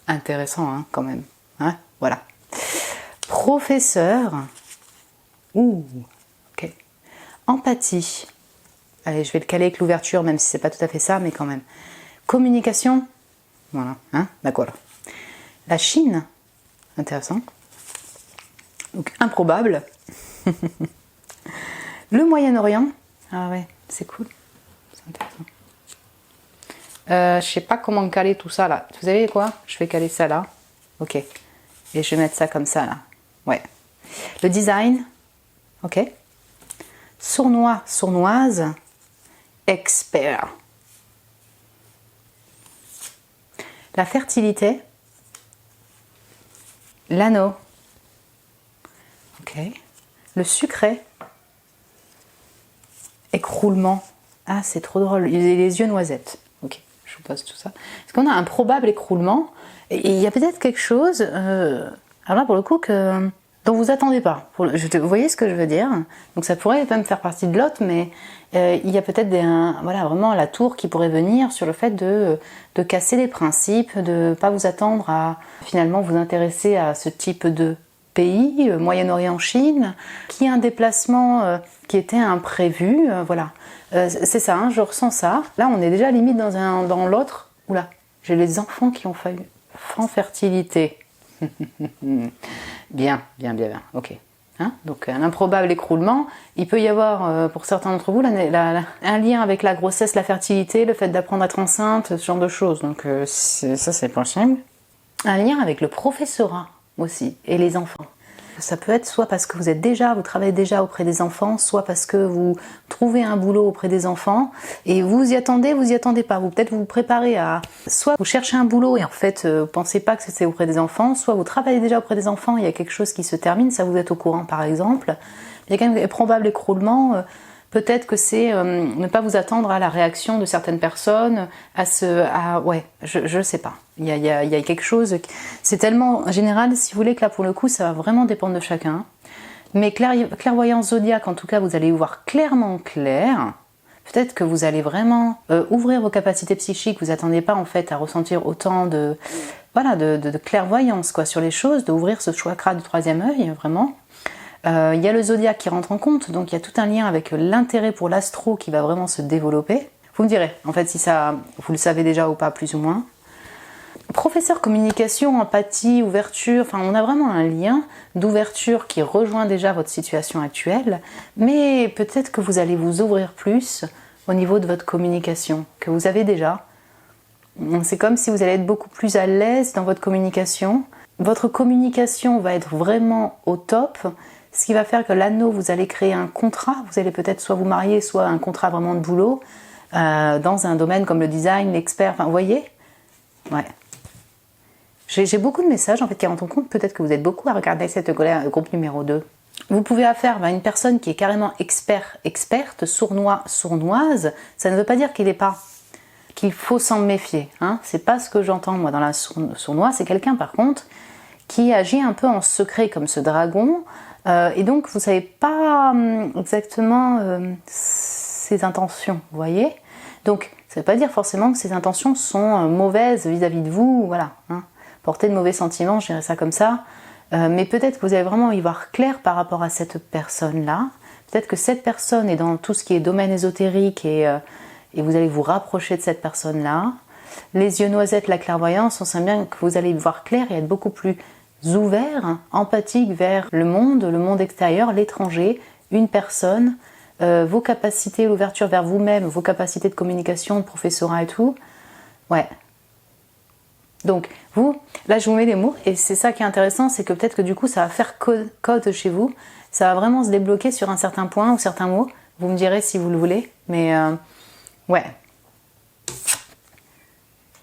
Intéressant, hein, quand même. Hein, voilà. Professeur. Ouh, ok. Empathie. Allez, je vais le caler avec l'ouverture, même si c'est pas tout à fait ça, mais quand même. Communication. Voilà, hein, d'accord. La Chine. Intéressant. Donc, improbable. Le Moyen-Orient. Ah ouais, c'est cool. C'est intéressant. Je sais pas comment caler tout ça là. Vous savez quoi? Je vais caler ça là. Ok. Et je vais mettre ça comme ça là. Ouais. Le design. Ok. Sournois, sournoise. Expert. La fertilité. L'anneau. Ok. Le sucré. Écroulement. Ah, c'est trop drôle. Les yeux noisettes. Ok, je vous pose tout ça. Est-ce qu'on a un probable écroulement? Et il y a peut-être quelque chose, alors là pour le coup, dont vous attendez pas. Vous voyez ce que je veux dire? Donc ça pourrait même faire partie de l'autre, mais il y a peut-être voilà, vraiment la tour qui pourrait venir sur le fait de casser les principes, de ne pas vous attendre à finalement vous intéresser à ce type de pays, Moyen-Orient, Chine, qui est un déplacement qui était imprévu, voilà. C'est ça, hein, je ressens ça. Là, on est déjà limite dans l'autre. Oula, j'ai les enfants qui ont failli. Franc fertilité. Bien, ok. Hein, donc un improbable écroulement. Il peut y avoir, pour certains d'entre vous, un lien avec la grossesse, la fertilité, le fait d'apprendre à être enceinte, ce genre de choses. Donc ça, c'est possible. Un lien avec le professorat aussi, et les enfants. Ça peut être soit parce que vous travaillez déjà auprès des enfants, soit parce que vous trouvez un boulot auprès des enfants et vous y attendez pas. Peut-être vous préparez à... Soit vous cherchez un boulot et en fait vous pensez pas que c'est auprès des enfants, soit vous travaillez déjà auprès des enfants, il y a quelque chose qui se termine, ça vous êtes au courant par exemple. Il y a quand même un probable écroulement. Peut-être que c'est ne pas vous attendre à la réaction de certaines personnes, ouais, je sais pas. Il y a quelque chose, c'est tellement général, si vous voulez, que là pour le coup, ça va vraiment dépendre de chacun. Mais clairvoyance zodiaque, en tout cas, vous allez y voir clairement clair. Peut-être que vous allez vraiment ouvrir vos capacités psychiques, vous attendez pas en fait à ressentir autant de clairvoyance quoi, sur les choses, d'ouvrir ce chakra du troisième œil, vraiment. Il y a le zodiaque qui rentre en compte, donc il y a tout un lien avec l'intérêt pour l'astro qui va vraiment se développer. Vous me direz, en fait, si ça, vous le savez déjà ou pas, plus ou moins. Professeur communication, empathie, ouverture, enfin on a vraiment un lien d'ouverture qui rejoint déjà votre situation actuelle, mais peut-être que vous allez vous ouvrir plus au niveau de votre communication, que vous avez déjà. C'est comme si vous allez être beaucoup plus à l'aise dans votre communication. Votre communication va être vraiment au top, ce qui va faire que l'anneau, vous allez créer un contrat, vous allez peut-être soit vous marier, soit un contrat vraiment de boulot, dans un domaine comme le design, l'expert, enfin vous voyez? Ouais. J'ai beaucoup de messages en fait qui rentrent en compte, peut-être que vous êtes beaucoup à regarder cette groupe numéro 2. Vous pouvez affaire à une personne qui est carrément experte, sournois, sournoise, ça ne veut pas dire qu'il faut s'en méfier, hein. C'est pas ce que j'entends moi dans la sournois, c'est quelqu'un par contre qui agit un peu en secret comme ce dragon, et donc vous savez pas exactement ses intentions, vous voyez? Donc ça veut pas dire forcément que ses intentions sont mauvaises vis-à-vis de vous, voilà, hein. Porter de mauvais sentiments, je dirais ça comme ça, mais peut-être que vous allez vraiment y voir clair par rapport à cette personne-là. Peut-être que cette personne est dans tout ce qui est domaine ésotérique et vous allez vous rapprocher de cette personne-là. Les yeux noisettes, la clairvoyance, on sent bien que vous allez y voir clair et être beaucoup plus ouvert, empathique vers le monde extérieur, l'étranger, une personne, vos capacités, l'ouverture vers vous-même, vos capacités de communication, de professorat et tout. Ouais. Donc, vous, là je vous mets des mots, et c'est ça qui est intéressant, c'est que peut-être que du coup ça va faire code chez vous, ça va vraiment se débloquer sur un certain point ou certains mots, vous me direz si vous le voulez, mais ouais.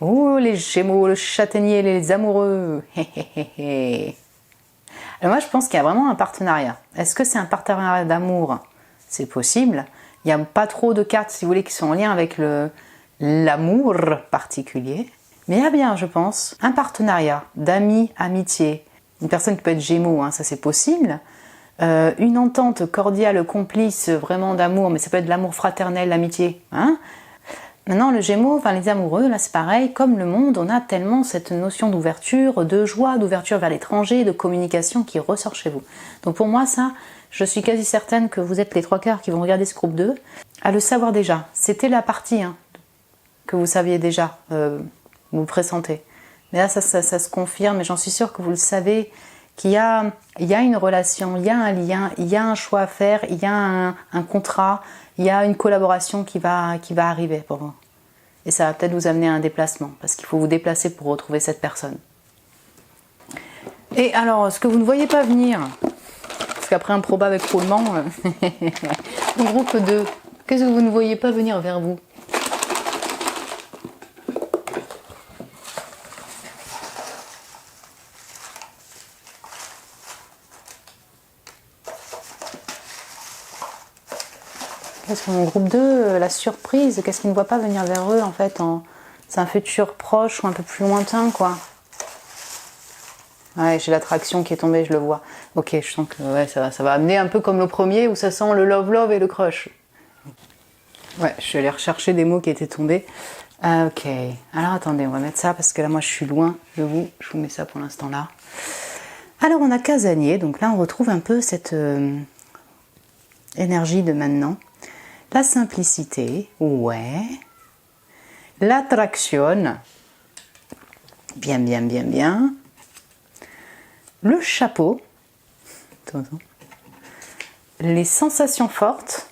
Oh, les Gémeaux, le châtaignier, les amoureux. Alors moi je pense qu'il y a vraiment un partenariat. Est-ce que c'est un partenariat d'amour? C'est possible. Il n'y a pas trop de cartes, si vous voulez, qui sont en lien avec l'amour particulier. Mais il y a bien, je pense, un partenariat d'amis, amitié. Une personne qui peut être Gémeaux, hein, ça c'est possible. une entente cordiale, complice, vraiment d'amour, mais ça peut être de l'amour fraternel, l'amitié. Hein. Maintenant, le Gémeaux, enfin les amoureux, là c'est pareil, comme le monde, on a tellement cette notion d'ouverture, de joie, d'ouverture vers l'étranger, de communication qui ressort chez vous. Donc pour moi, ça, je suis quasi certaine que vous êtes les 3/4 qui vont regarder ce groupe 2, à le savoir déjà. C'était la partie que vous saviez déjà, vous pressentez. Mais là, ça se confirme, et j'en suis sûre que vous le savez, qu'il y a une relation, il y a un lien, il y a un choix à faire, il y a un contrat, il y a une collaboration qui va arriver pour vous. Et ça va peut-être vous amener à un déplacement, parce qu'il faut vous déplacer pour retrouver cette personne. Et alors, ce que vous ne voyez pas venir, parce qu'après un proba avec roulement, le groupe 2, qu'est-ce que vous ne voyez pas venir vers vous? Parce que mon groupe 2, la surprise, qu'est-ce qu'ils ne voient pas venir vers eux en fait, c'est un futur proche ou un peu plus lointain quoi. Ouais, j'ai l'attraction qui est tombée, je le vois. Ok, je sens que ouais, ça va amener un peu comme le premier où ça sent le love et le crush. Ouais, je suis allée rechercher des mots qui étaient tombés. Ok, alors attendez, on va mettre ça parce que là moi je suis loin de vous, je vous mets ça pour l'instant là. Alors on a casanier, donc là on retrouve un peu cette énergie de maintenant. La simplicité, ouais. L'attraction, bien. Le chapeau, les sensations fortes,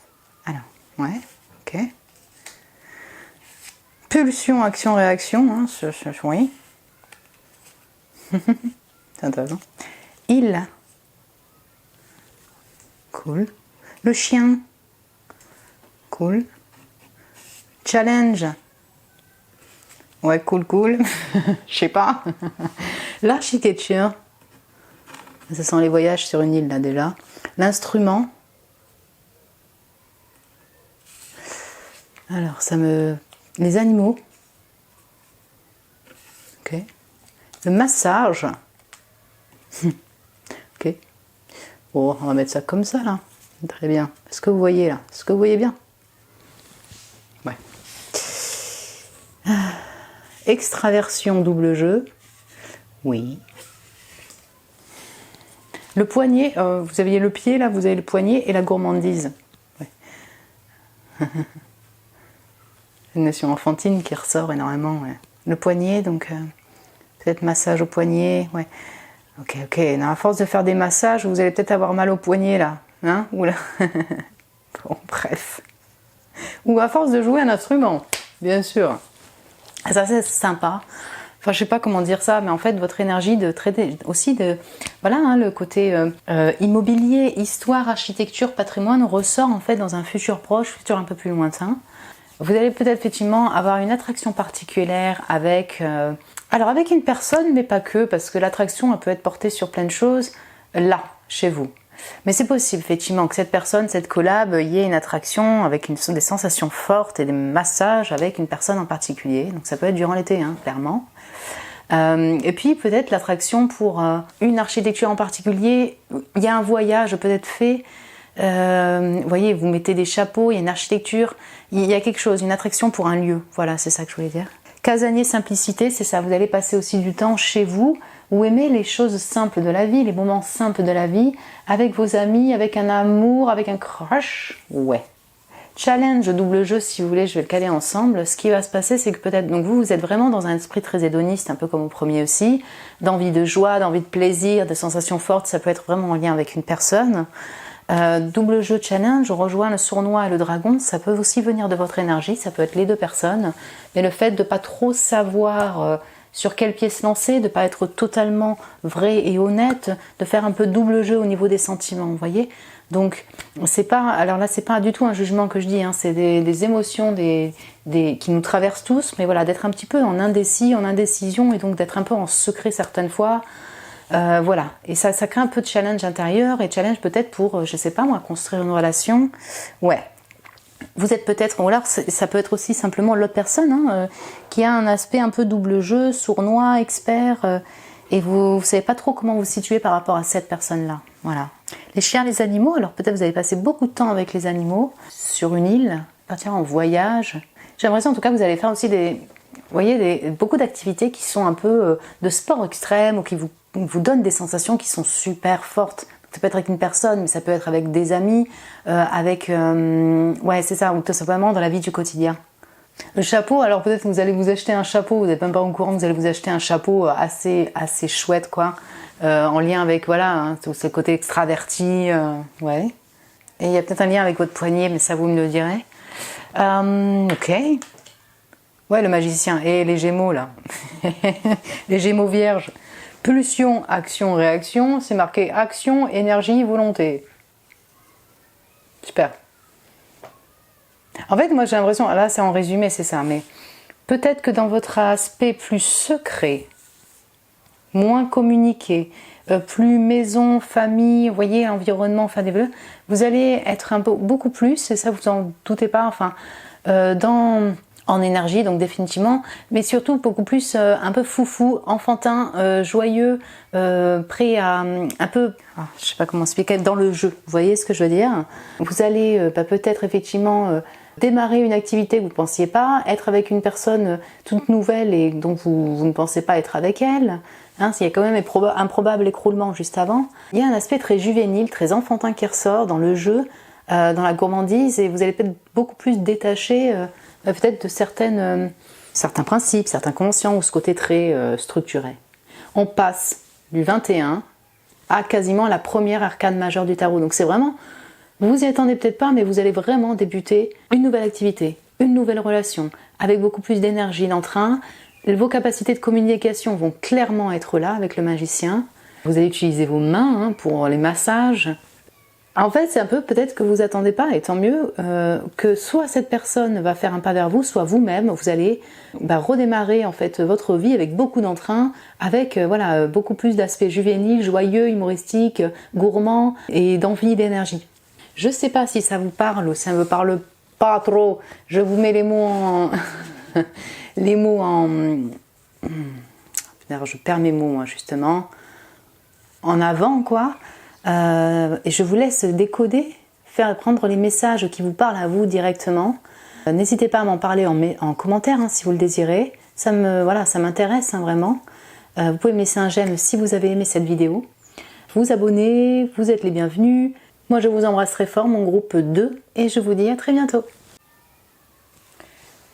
alors, ouais, ok. Pulsion, action, réaction, hein, oui. C'est intéressant. Il, cool. Le chien, cool. Challenge. Ouais, cool. Je sais pas. L'architecture. Ça sent les voyages sur une île, là, déjà. L'instrument. Alors, les animaux. Ok. Le massage. Ok. Bon, on va mettre ça comme ça, là. Très bien. Est-ce que vous voyez, là? Est-ce que vous voyez bien? Ouais. Extraversion, double jeu. Oui. Le poignet, vous aviez le pied, là, vous avez le poignet et la gourmandise. Ouais. Une notion enfantine qui ressort énormément. Ouais. Le poignet, donc peut-être massage au poignet. Ouais. Ok. À force de faire des massages, vous allez peut-être avoir mal au poignet, là. Hein? Oula. Bon, bref. Ou à force de jouer un instrument, bien sûr. Ça, c'est sympa. Enfin, je sais pas comment dire ça, mais en fait, votre énergie de traiter aussi voilà, hein, le côté immobilier, histoire, architecture, patrimoine ressort en fait dans un futur proche, futur un peu plus lointain. Vous allez peut-être effectivement avoir une attraction particulière avec une personne, mais pas que, parce que l'attraction elle peut être portée sur plein de choses là, chez vous. Mais c'est possible effectivement que cette personne, cette collab, il y ait une attraction avec des sensations fortes et des massages avec une personne en particulier. Donc ça peut être durant l'été, hein, clairement. Et puis peut-être l'attraction pour une architecture en particulier. Il y a un voyage peut-être fait. Vous voyez, vous mettez des chapeaux, il y a une architecture, il y a quelque chose, une attraction pour un lieu. Voilà, c'est ça que je voulais dire. Casanier, simplicité, c'est ça. Vous allez passer aussi du temps chez vous, ou aimer les choses simples de la vie, les moments simples de la vie, avec vos amis, avec un amour, avec un crush. Ouais. Challenge, double jeu, si vous voulez, je vais le caler ensemble. Ce qui va se passer, c'est que peut-être, donc vous êtes vraiment dans un esprit très hédoniste, un peu comme au premier aussi, d'envie de joie, d'envie de plaisir, de sensations fortes, ça peut être vraiment en lien avec une personne. Double jeu challenge, on rejoint le sournois et le dragon, ça peut aussi venir de votre énergie, ça peut être les deux personnes, mais le fait de pas trop savoir sur quel pied se lancer, de ne pas être totalement vrai et honnête, de faire un peu double jeu au niveau des sentiments, vous voyez. Donc, c'est pas, alors là, c'est pas du tout un jugement que je dis, hein, c'est des émotions qui nous traversent tous, mais voilà, d'être un petit peu en indécision, et donc d'être un peu en secret certaines fois. Voilà, et ça crée un peu de challenge intérieur, et challenge peut-être pour, je sais pas moi, construire une relation. Ouais. Vous êtes peut-être, ou alors ça peut être aussi simplement l'autre personne qui a un aspect un peu double jeu, sournois, expert, et vous ne savez pas trop comment vous situer par rapport à cette personne-là. Voilà. Les chiens, les animaux, alors peut-être vous avez passé beaucoup de temps avec les animaux sur une île, partir en voyage. J'ai l'impression en tout cas que vous allez faire aussi beaucoup d'activités qui sont un peu de sport extrême ou qui vous donnent des sensations qui sont super fortes. Ça peut être avec une personne, mais ça peut être avec des amis, ouais, c'est ça, ou tout simplement dans la vie du quotidien. Le chapeau, alors peut-être que vous allez vous acheter un chapeau, vous n'êtes même pas au courant que vous allez vous acheter un chapeau assez chouette, quoi, en lien avec, voilà, hein, tout ce côté extraverti, ouais. Et il y a peut-être un lien avec votre poignet, mais ça vous me le direz. Ok. Ouais, le magicien. Et les gémeaux, là. Les gémeaux vierges. Pulsion, action, réaction. C'est marqué action, énergie, volonté. Super. En fait, moi j'ai l'impression, là c'est en résumé, c'est ça, mais peut-être que dans votre aspect plus secret, moins communiqué, plus maison, famille, vous voyez, environnement, enfin développé, vous allez être beaucoup plus, et ça vous en doutez pas, enfin, en énergie, donc définitivement, mais surtout beaucoup plus un peu foufou, enfantin, joyeux, prêt à un peu, je sais pas comment expliquer, dans le jeu, vous voyez ce que je veux dire? Vous allez peut-être effectivement démarrer une activité que vous ne pensiez pas, être avec une personne toute nouvelle et dont vous ne pensez pas être avec elle, hein, il y a quand même un probable écroulement juste avant. Il y a un aspect très juvénile, très enfantin qui ressort dans le jeu, dans la gourmandise, et vous allez peut-être beaucoup plus détacher peut-être de certains principes, certains conscients ou ce côté très structuré. On passe du 21 à quasiment la première arcane majeure du tarot. Donc c'est vraiment, vous vous y attendez peut-être pas, mais vous allez vraiment débuter une nouvelle activité, une nouvelle relation, avec beaucoup plus d'énergie, d'entrain. Vos capacités de communication vont clairement être là avec le magicien. Vous allez utiliser vos mains hein, pour les massages. En fait, c'est un peu peut-être que vous attendez pas, et tant mieux, que soit cette personne va faire un pas vers vous, soit vous-même, vous allez redémarrer en fait votre vie avec beaucoup d'entrain, avec voilà beaucoup plus d'aspects juvéniles, joyeux, humoristiques, gourmands et d'envie d'énergie. Je sais pas si ça vous parle ou ça me parle pas trop. Je vous mets les mots en les mots en je perds mes mots moi justement en avant quoi. Et je vous laisse décoder, prendre les messages qui vous parlent à vous directement. N'hésitez pas à m'en parler en commentaire hein, si vous le désirez. Ça m'intéresse hein, vraiment. Vous pouvez me laisser un j'aime si vous avez aimé cette vidéo. Vous abonner, vous êtes les bienvenus. Moi je vous embrasse très fort, mon groupe 2, et je vous dis à très bientôt.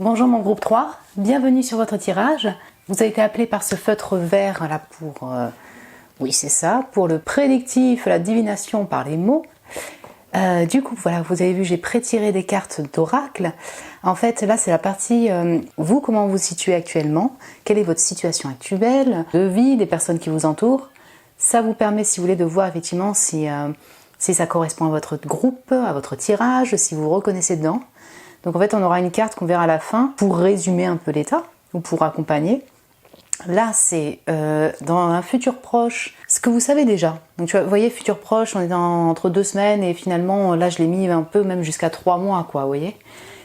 Bonjour mon groupe 3, bienvenue sur votre tirage. Vous avez été appelé par ce feutre vert là pour... Oui, c'est ça, pour le prédictif, la divination par les mots. Du coup, voilà, vous avez vu, j'ai pré-tiré des cartes d'oracle. En fait, là, c'est la partie, vous, comment vous vous situez actuellement, quelle est votre situation actuelle, de vie, des personnes qui vous entourent. Ça vous permet, si vous voulez, de voir effectivement si ça correspond à votre groupe, à votre tirage, si vous vous reconnaissez dedans. Donc en fait, on aura une carte qu'on verra à la fin pour résumer un peu l'état, ou pour accompagner. Là, c'est dans un futur proche, ce que vous savez déjà. Donc, vous voyez, futur proche, on est entre 2 semaines et finalement, là, je l'ai mis un peu, même jusqu'à 3 mois, quoi, vous voyez.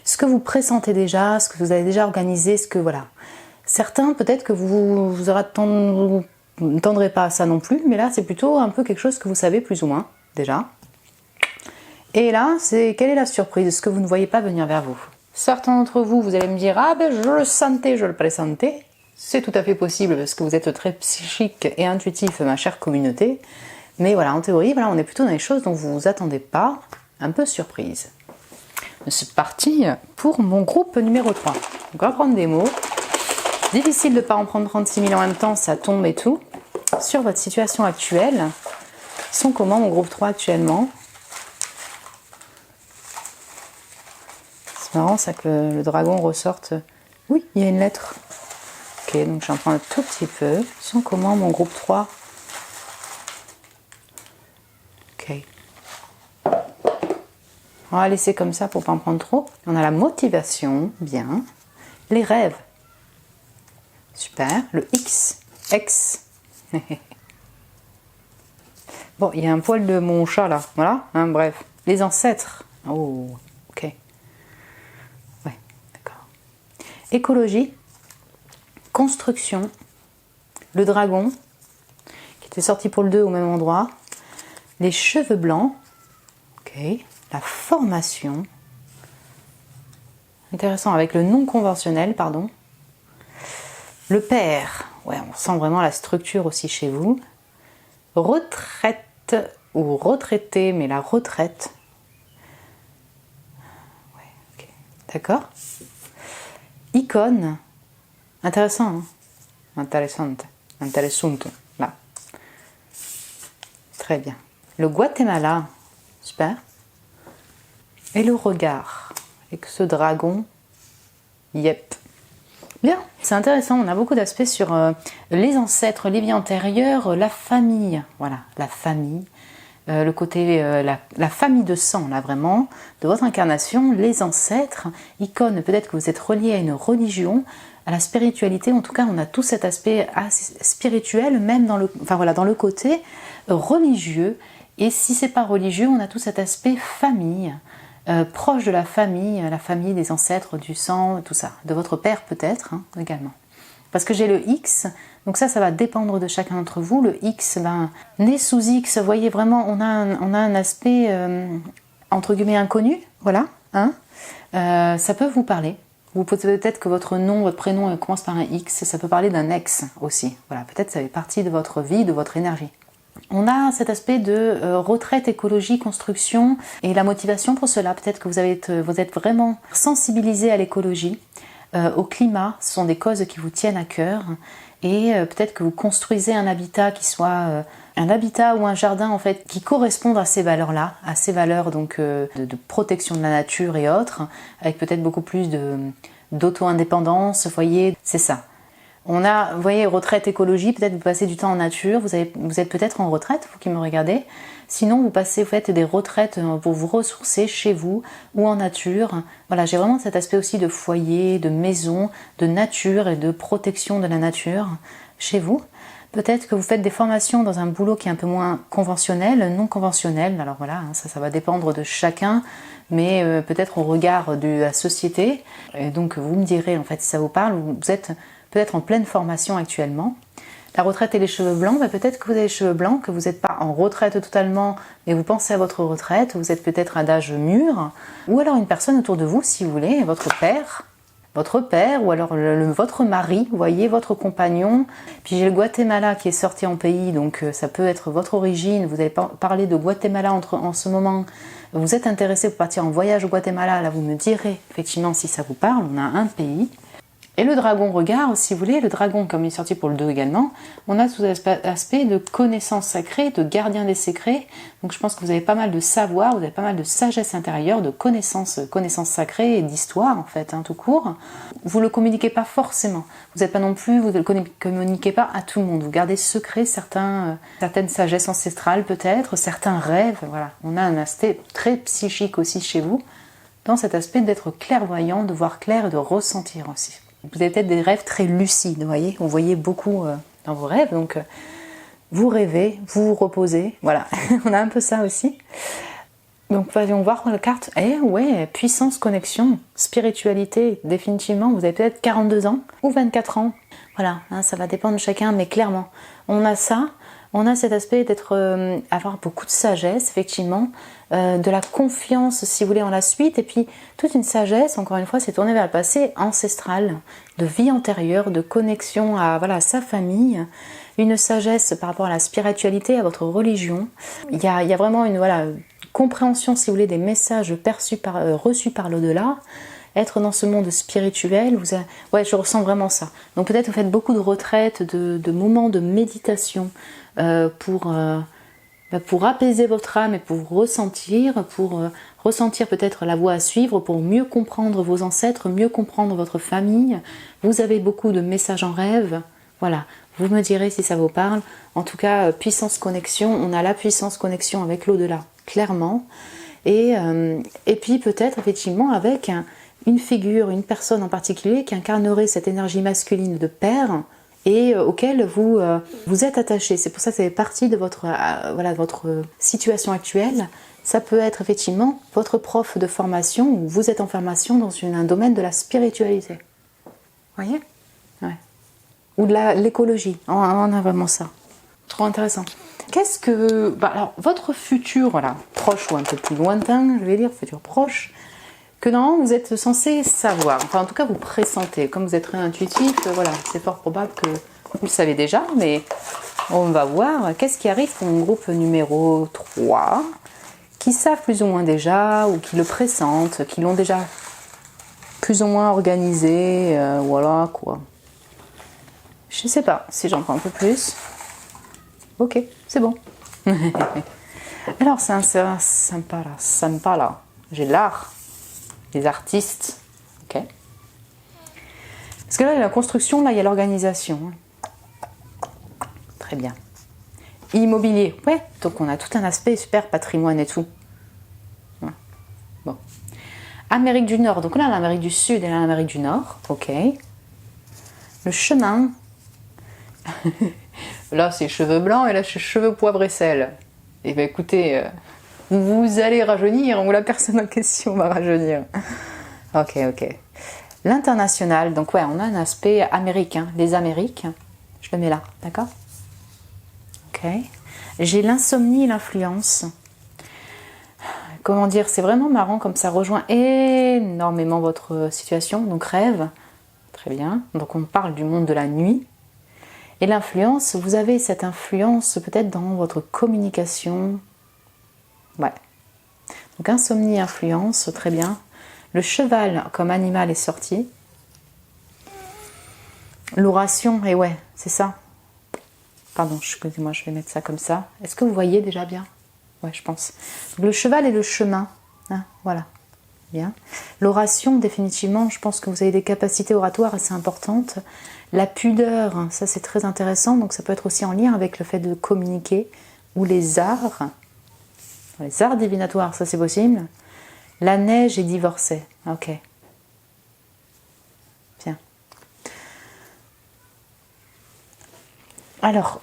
Ce que vous pressentez déjà, ce que vous avez déjà organisé, voilà. Certains, peut-être que vous ne tendrez pas à ça non plus, mais là, c'est plutôt un peu quelque chose que vous savez plus ou moins, déjà. Et là, quelle est la surprise, ce que vous ne voyez pas venir vers vous. Certains d'entre vous, vous allez me dire, ah ben, je le sentais, je le pressentais. C'est tout à fait possible parce que vous êtes très psychique et intuitif, ma chère communauté. Mais voilà, en théorie, voilà, on est plutôt dans les choses dont vous ne vous attendez pas, un peu surprise. C'est parti pour mon groupe numéro 3. Donc on va prendre des mots. Difficile de ne pas en prendre 36 000 en même temps, ça tombe et tout. Sur votre situation actuelle, ils sont comment mon groupe 3 actuellement? C'est marrant ça que le dragon ressorte. Oui, il y a une lettre. Ok, donc j'en prends un tout petit peu. Ils sont comment mon groupe 3? Ok. On va laisser comme ça pour ne pas en prendre trop. On a la motivation, bien. Les rêves. Super. Le X. X. Bon, il y a un poil de mon chat là. Voilà. Hein, bref. Les ancêtres. Oh, ok. Ouais, d'accord. Écologie. Construction, le dragon, c'est sorti pour le 2 au même endroit. Les cheveux blancs. Ok. La formation. Intéressant, avec le non conventionnel, pardon. Le père. Ouais, on sent vraiment la structure aussi chez vous. Retraite ou retraité, mais la retraite. Ouais, ok. D'accord. Icône. Intéressant, hein. Intéressante. Là. Très bien. Le Guatemala. Super. Et le regard. Avec ce dragon. Yep. Bien, c'est intéressant, on a beaucoup d'aspects sur les ancêtres, les vies antérieures, la famille, voilà, la famille, le côté, la famille de sang, là vraiment, de votre incarnation, les ancêtres, icône, peut-être que vous êtes relié à une religion, à la spiritualité, en tout cas on a tout cet aspect spirituel, même dans le, enfin, voilà, dans le côté religieux, et si c'est pas religieux, on a tout cet aspect famille, proche de la famille des ancêtres, du sang, tout ça, de votre père peut-être hein, également. Parce que j'ai le X, donc ça va dépendre de chacun d'entre vous. Le X, né sous X, vous voyez vraiment, on a un aspect entre guillemets inconnu, voilà. Hein, ça peut vous parler. Vous pouvez peut-être que votre nom, votre prénom commence par un X, ça peut parler d'un ex aussi. Voilà, peut-être ça fait partie de votre vie, de votre énergie. On a cet aspect de retraite, écologie, construction et la motivation pour cela. Peut-être que vous êtes vraiment sensibilisé à l'écologie, au climat. Ce sont des causes qui vous tiennent à cœur. Et peut-être que vous construisez un habitat qui soit un habitat ou un jardin en fait qui correspondent à ces valeurs-là, à ces valeurs donc de protection de la nature et autres, avec peut-être beaucoup plus d'auto-indépendance. Vous voyez, c'est ça. On a, vous voyez, retraite écologie, peut-être vous passez du temps en nature, vous êtes peut-être en retraite, vous qui me regardez. Sinon, vous faites des retraites pour vous ressourcer chez vous ou en nature. Voilà, j'ai vraiment cet aspect aussi de foyer, de maison, de nature et de protection de la nature chez vous. Peut-être que vous faites des formations dans un boulot qui est un peu moins conventionnel, non conventionnel. Alors voilà, ça va dépendre de chacun, mais peut-être au regard de la société. Et donc vous me direz en fait si ça vous parle, vous êtes peut-être en pleine formation actuellement. La retraite et les cheveux blancs, peut-être que vous avez les cheveux blancs, que vous n'êtes pas en retraite totalement, mais vous pensez à votre retraite, vous êtes peut-être à d'âge mûr, ou alors une personne autour de vous, si vous voulez, votre père, ou alors votre mari, vous voyez, votre compagnon. Puis j'ai le Guatemala qui est sorti en pays, donc ça peut être votre origine, vous allez parler de Guatemala en ce moment, vous êtes intéressé pour partir en voyage au Guatemala, là vous me direz effectivement si ça vous parle, on a un pays. Et le dragon regard, si vous voulez, le dragon comme il est sorti pour le 2 également, on a tout l'aspect de connaissance sacrée, de gardien des secrets. Donc je pense que vous avez pas mal de savoir, vous avez pas mal de sagesse intérieure, de connaissances sacrées et d'histoire en fait, hein, tout court. Vous ne le communiquez pas forcément. Vous n'êtes pas non plus, vous ne le communiquez pas à tout le monde. Vous gardez secret certaines sagesses ancestrales peut-être, certains rêves. Voilà, on a un aspect très psychique aussi chez vous, dans cet aspect d'être clairvoyant, de voir clair et de ressentir aussi. Vous avez peut-être des rêves très lucides, vous voyez, vous voyez beaucoup dans vos rêves, donc vous rêvez, vous vous reposez, voilà, on a un peu ça aussi. Donc voyons voir la carte, ouais, puissance, connexion, spiritualité, définitivement, vous avez peut-être 42 ans ou 24 ans, voilà, hein, ça va dépendre de chacun, mais clairement, on a ça. On a cet aspect avoir beaucoup de sagesse, effectivement, de la confiance, si vous voulez, en la suite, et puis toute une sagesse, encore une fois, c'est tourné vers le passé ancestral, de vie antérieure, de connexion à sa famille, une sagesse par rapport à la spiritualité, à votre religion. Il y a vraiment une compréhension, si vous voulez, des messages reçus par l'au-delà. Être dans ce monde spirituel, je ressens vraiment ça. Donc peut-être vous faites beaucoup de retraites, de moments de méditation pour apaiser votre âme et pour ressentir peut-être la voie à suivre, pour mieux comprendre vos ancêtres, mieux comprendre votre famille. Vous avez beaucoup de messages en rêve. Voilà, vous me direz si ça vous parle. En tout cas, puissance connexion, on a la puissance connexion avec l'au-delà, clairement. Et puis peut-être effectivement avec une figure, une personne en particulier qui incarnerait cette énergie masculine de père et auquel vous êtes attaché. C'est pour ça que ça fait partie de votre situation actuelle. Ça peut être effectivement votre prof de formation ou vous êtes en formation dans un domaine de la spiritualité. Vous voyez ? Ouais. Ou de l'écologie. On a vraiment ça. Trop intéressant. Qu'est-ce que... alors, votre futur, voilà, proche ou un peu plus lointain, je vais dire, futur proche, que normalement vous êtes censé savoir, enfin en tout cas vous pressentez, comme vous êtes très intuitif, voilà, c'est fort probable que vous le savez déjà, mais on va voir qu'est-ce qui arrive pour mon groupe numéro 3, qui savent plus ou moins déjà, ou qui le pressentent, qui l'ont déjà plus ou moins organisé, voilà quoi. Je sais pas si j'en prends un peu plus. Ok, c'est bon. Alors, c'est sympa là. J'ai l'art, les artistes. Ok. Parce que là, il y a la construction, là, il y a l'organisation. Très bien. Immobilier. Ouais, donc on a tout un aspect super patrimoine et tout. Ouais. Bon. Amérique du Nord. Donc là, l'Amérique du Sud et l'Amérique du Nord. Ok. Le chemin. Là, c'est cheveux blancs et là, c'est cheveux poivre et sel. Et bien, écoutez, vous allez rajeunir ou la personne en question va rajeunir. Ok. L'international, donc ouais, on a un aspect américain, les Amériques. Je le mets là, d'accord? Ok. J'ai l'insomnie et l'influence. Comment dire, c'est vraiment marrant comme ça rejoint énormément votre situation. Donc rêve, très bien. Donc on parle du monde de la nuit. Et l'influence, vous avez cette influence peut-être dans votre communication. Ouais. Donc insomnie, influence, très bien. Le cheval comme animal est sorti. L'oration, et ouais, c'est ça. Pardon, excusez-moi, je vais mettre ça comme ça. Est-ce que vous voyez déjà bien? Ouais, je pense. Donc, le cheval et le chemin. Hein, voilà. Bien. L'oration, définitivement, je pense que vous avez des capacités oratoires assez importantes. La pudeur, ça c'est très intéressant, donc ça peut être aussi en lien avec le fait de communiquer, ou les arts divinatoires, ça c'est possible. La neige est divorcée, ok. Bien. Alors,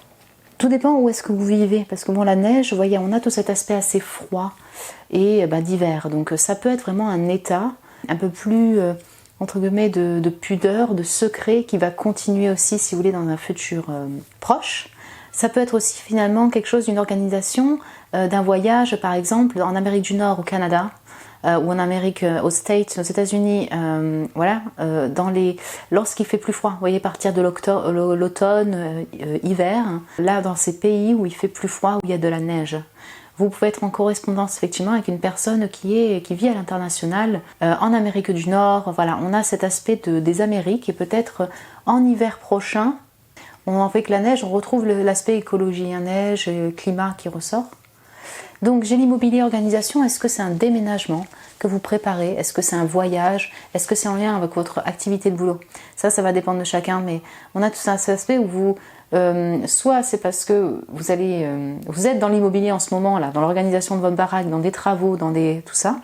tout dépend où est-ce que vous vivez, parce que bon, la neige, vous voyez, on a tout cet aspect assez froid et d'hiver, donc ça peut être vraiment un état un peu plus... entre guillemets, de pudeur, de secret qui va continuer aussi, si vous voulez, dans un futur proche. Ça peut être aussi finalement quelque chose d'une organisation, d'un voyage, par exemple, en Amérique du Nord, au Canada, ou en Amérique, aux States, aux États-Unis, voilà, lorsqu'il fait plus froid, vous voyez, partir de l'automne, hiver, là, dans ces pays où il fait plus froid, où il y a de la neige. Vous pouvez être en correspondance effectivement avec une personne qui vit à l'international, en Amérique du Nord. Voilà, on a cet aspect des Amériques et peut-être en hiver prochain, avec la neige, on retrouve l'aspect écologie, neige, climat qui ressort. Donc j'ai l'immobilier organisation, est-ce que c'est un déménagement que vous préparez? Est-ce que c'est un voyage? Est-ce que c'est en lien avec votre activité de boulot? Ça va dépendre de chacun, mais on a tout cet aspect où vous... soit c'est parce que vous êtes dans l'immobilier en ce moment là, dans l'organisation de votre baraque, dans des travaux, tout ça,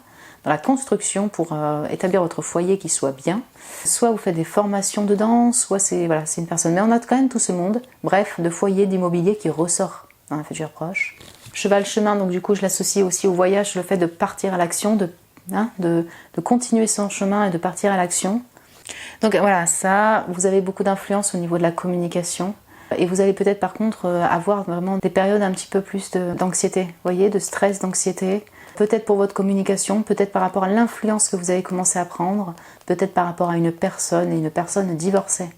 dans la construction pour établir votre foyer qui soit bien. Soit vous faites des formations dedans, soit c'est une personne. Mais on a quand même tout ce monde, bref, de foyer d'immobilier qui ressort dans un futur proche. Cheval chemin, donc du coup je l'associe aussi au voyage, le fait de partir à l'action, de continuer son chemin et de partir à l'action. Donc voilà, ça, vous avez beaucoup d'influence au niveau de la communication. Et vous allez peut-être par contre avoir vraiment des périodes un petit peu plus d'anxiété, vous voyez, de stress, d'anxiété. Peut-être pour votre communication, peut-être par rapport à l'influence que vous avez commencé à prendre, peut-être par rapport à une personne divorcée.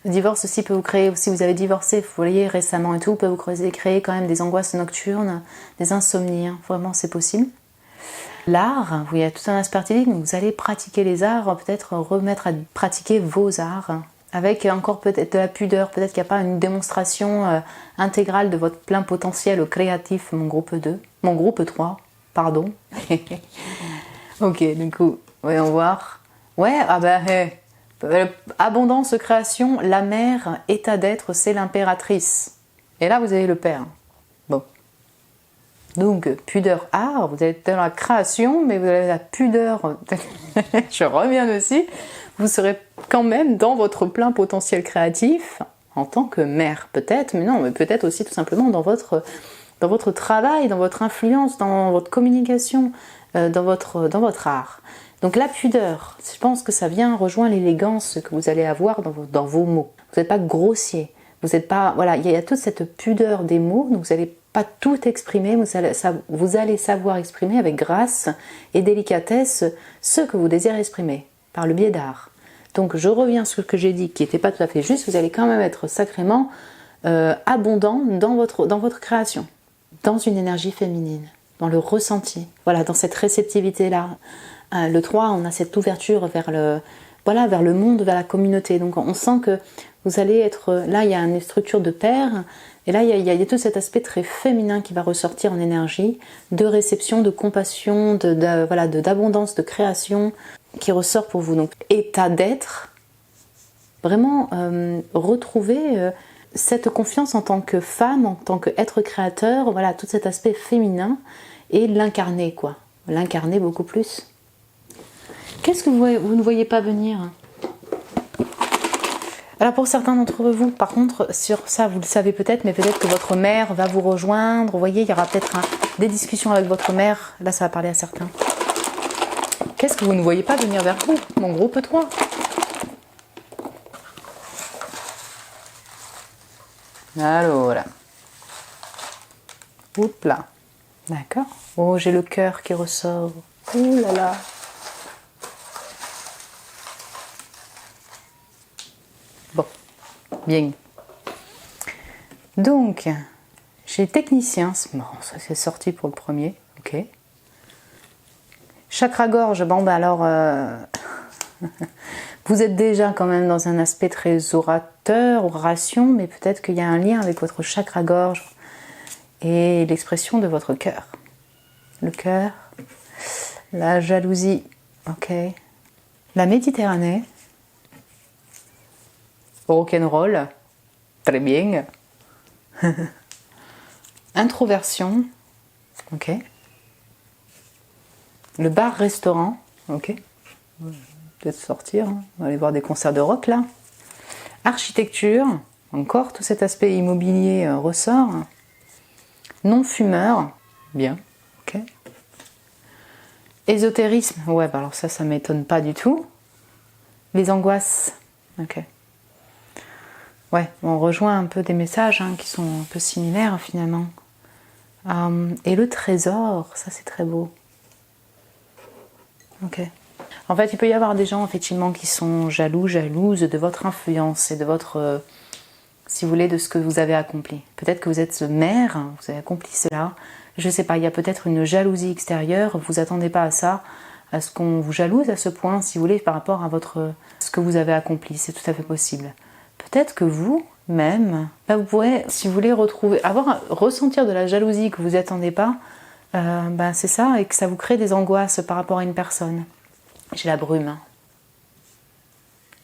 Le divorce aussi peut vous créer, si vous avez divorcé, vous voyez, récemment et tout, peut vous créer quand même des angoisses nocturnes, des insomnies, hein. Vraiment c'est possible. L'art, il y a tout un aspect artistique, donc vous allez pratiquer les arts, peut-être remettre à pratiquer vos arts, avec encore peut-être de la pudeur, peut-être qu'il n'y a pas une démonstration intégrale de votre plein potentiel créatif, mon groupe 3, pardon. Ok, du coup, voyons voir. Ouais, abondance, création, la mère, état d'être, c'est l'impératrice. Et là, vous avez le père. Bon. Donc, pudeur, art, vous êtes dans la création, mais vous avez la pudeur, je reviens dessus, vous serez quand même dans votre plein potentiel créatif, en tant que mère, peut-être, mais non, mais peut-être aussi tout simplement dans votre travail, dans votre influence, dans votre communication, dans votre art. Donc la pudeur, je pense que ça vient rejoindre l'élégance que vous allez avoir dans vos mots. Vous n'êtes pas grossier, Vous n'êtes pas, voilà, il y a toute cette pudeur des mots, donc vous n'allez pas tout exprimer, vous allez savoir exprimer avec grâce et délicatesse ce que vous désirez exprimer, par le biais d'art. Donc je reviens sur ce que j'ai dit, qui n'était pas tout à fait juste, vous allez quand même être sacrément abondant dans votre création, dans une énergie féminine, dans le ressenti, voilà, dans cette réceptivité-là. Le 3, on a cette ouverture vers le monde, vers la communauté. Donc on sent que vous allez être... Là, il y a une structure de pair, et là, il y a tout cet aspect très féminin qui va ressortir en énergie, de réception, de compassion, d'abondance, de création, qui ressort pour vous. Donc, état d'être, vraiment retrouver cette confiance en tant que femme, en tant qu'être créateur, voilà, tout cet aspect féminin, et l'incarner, quoi. L'incarner beaucoup plus. Qu'est-ce que vous ne voyez pas venir? Alors pour certains d'entre vous, par contre, sur ça, vous le savez peut-être, mais peut-être que votre mère va vous rejoindre. Vous voyez, il y aura peut-être des discussions avec votre mère. Là, ça va parler à certains. Qu'est-ce que vous ne voyez pas venir vers vous, mon groupe 3? Alors là. Oups là. D'accord. Oh, j'ai le cœur qui ressort. Ouh là là. Bon, bien. Donc, j'ai technicien. Bon, ça c'est sorti pour le premier. Ok. Chakra-gorge. Bon, bah alors, vous êtes déjà quand même dans un aspect très oration, mais peut-être qu'il y a un lien avec votre chakra-gorge et l'expression de votre cœur. Le cœur, la jalousie. Ok. La Méditerranée. Rock'n'roll, très bien. Introversion, ok. Le bar-restaurant, ok. Peut-être sortir, hein. On va aller voir des concerts de rock là. Architecture, encore tout cet aspect immobilier ressort. Non-fumeur, bien, ok. Ésotérisme, ouais, bah alors ça m'étonne pas du tout. Les angoisses, ok. Ouais, on rejoint un peu des messages qui sont un peu similaires finalement. Et le trésor, ça c'est très beau. Ok. En fait, il peut y avoir des gens effectivement qui sont jalouses de votre influence et de votre, si vous voulez, de ce que vous avez accompli. Peut-être que vous êtes mère, vous avez accompli cela. Je sais pas, il y a peut-être une jalousie extérieure. Vous attendez pas à ça, à ce qu'on vous jalouse à ce point, si vous voulez, par rapport à ce que vous avez accompli. C'est tout à fait possible. Peut-être que vous-même, vous pourrez, si vous voulez, ressentir de la jalousie que vous n'y attendez pas, c'est ça, et que ça vous crée des angoisses par rapport à une personne. J'ai la brume.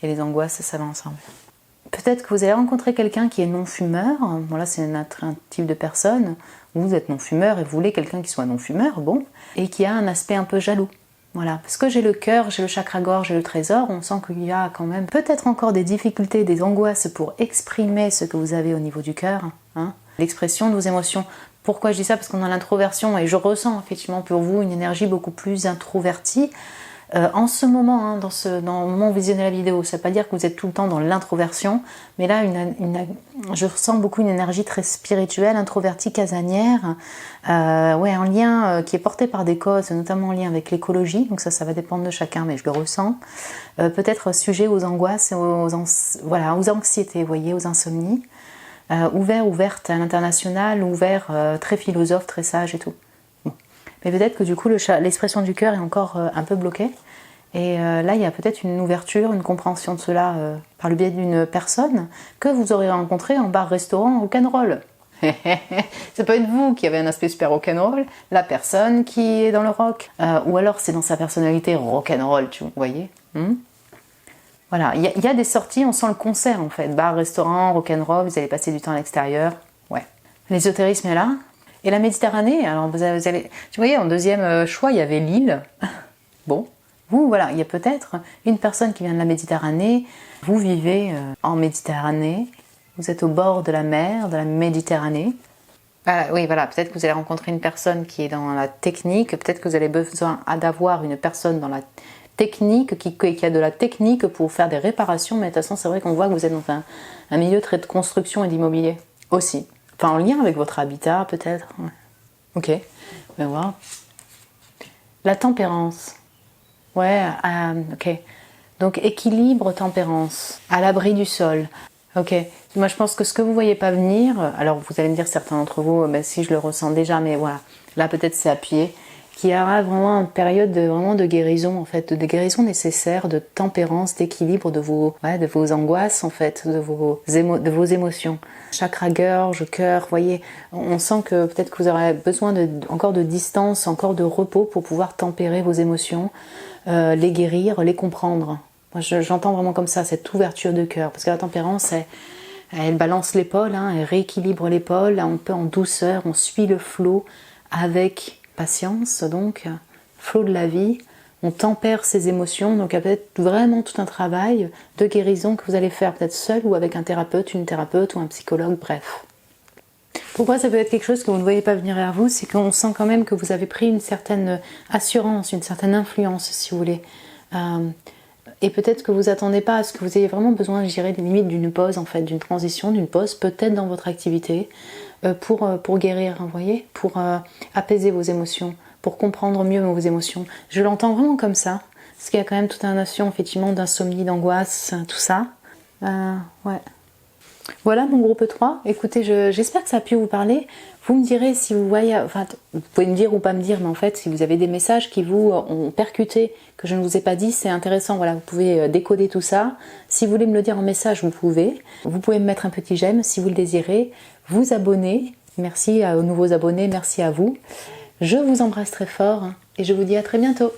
Et les angoisses, ça va ensemble. Peut-être que vous allez rencontrer quelqu'un qui est non-fumeur. Bon, là, c'est un type de personne. Vous êtes non-fumeur et vous voulez quelqu'un qui soit non-fumeur, bon, et qui a un aspect un peu jaloux. Voilà, parce que j'ai le cœur, j'ai le chakra-gorge, j'ai le trésor, on sent qu'il y a quand même peut-être encore des difficultés, des angoisses pour exprimer ce que vous avez au niveau du cœur, l'expression de vos émotions. Pourquoi je dis ça? Parce qu'on a l'introversion et je ressens effectivement pour vous une énergie beaucoup plus introvertie. En ce moment, dans le moment où vous visionnez la vidéo, ça ne veut pas dire que vous êtes tout le temps dans l'introversion, mais là, je ressens beaucoup une énergie très spirituelle, introvertie, casanière, en lien qui est porté par des causes, notamment en lien avec l'écologie, donc ça va dépendre de chacun, mais je le ressens. Peut-être sujet aux angoisses, aux anxiétés, vous voyez, aux insomnies. Ouverte à l'international, très philosophe, très sage et tout. Mais peut-être que du coup l'expression du cœur est encore un peu bloquée. Et là, il y a peut-être une ouverture, une compréhension de cela par le biais d'une personne que vous aurez rencontrée en bar-restaurant rock'n'roll. Ça peut être vous qui avez un aspect super rock'n'roll, la personne qui est dans le rock. Ou alors c'est dans sa personnalité rock'n'roll, vous voyez. Voilà, il y a des sorties, on sent le concert en fait. Bar-restaurant, rock'n'roll, vous allez passer du temps à l'extérieur. Ouais. L'ésotérisme est là. Et la Méditerranée, alors vous voyez, en deuxième choix, il y avait l'île. Bon, voilà, il y a peut-être une personne qui vient de la Méditerranée. Vous vivez en Méditerranée, vous êtes au bord de la mer, de la Méditerranée. Oui, voilà, peut-être que vous allez rencontrer une personne qui est dans la technique, peut-être que vous avez besoin d'avoir une personne dans la technique, qui a de la technique pour faire des réparations, mais de toute façon c'est vrai qu'on voit que vous êtes dans un milieu très de construction et d'immobilier aussi. Enfin en lien avec votre habitat peut-être. Ouais. Ok, on va voir. La tempérance. Ouais, ok. Donc équilibre, tempérance, à l'abri du sol. Ok, moi je pense que ce que vous voyez pas venir, alors vous allez me dire certains d'entre vous, ben, si je le ressens déjà, mais voilà, là peut-être c'est appuyé, qu'il y aura vraiment une période vraiment de guérison en fait, de guérison nécessaire, de tempérance, d'équilibre de vos angoisses en fait, de vos émotions. Chakra gorge, cœur, voyez, on sent que peut-être que vous aurez besoin encore de distance, encore de repos pour pouvoir tempérer vos émotions, les guérir, les comprendre. Moi, j'entends vraiment comme ça, cette ouverture de cœur. Parce que la tempérance, elle balance l'épaule, hein, elle rééquilibre l'épaule, un peu en douceur, on suit le flot avec patience, donc, flot de la vie. On tempère ses émotions, donc il y a peut-être vraiment tout un travail de guérison que vous allez faire peut-être seul ou avec un thérapeute, une thérapeute ou un psychologue, bref. Pourquoi ça peut être quelque chose que vous ne voyez pas venir vers vous, c'est qu'on sent quand même que vous avez pris une certaine assurance, une certaine influence, si vous voulez. Et peut-être que vous attendez pas à ce que vous ayez vraiment besoin, je dirais, des limites d'une pause, en fait, d'une transition, d'une pause, peut-être dans votre activité, pour guérir, vous voyez, pour apaiser vos émotions, pour comprendre mieux vos émotions. Je l'entends vraiment comme ça, parce qu'il y a quand même toute une notion, effectivement, d'insomnie, d'angoisse, tout ça. Ouais. Voilà mon groupe 3. Écoutez, j'espère que ça a pu vous parler. Vous me direz si vous voyez, enfin, vous pouvez me dire ou pas me dire, mais en fait, si vous avez des messages qui vous ont percuté, que je ne vous ai pas dit, c'est intéressant. Voilà, vous pouvez décoder tout ça. Si vous voulez me le dire en message, vous pouvez. Vous pouvez me mettre un petit j'aime si vous le désirez. Vous abonner. Merci aux nouveaux abonnés, merci à vous. Je vous embrasse très fort et je vous dis à très bientôt.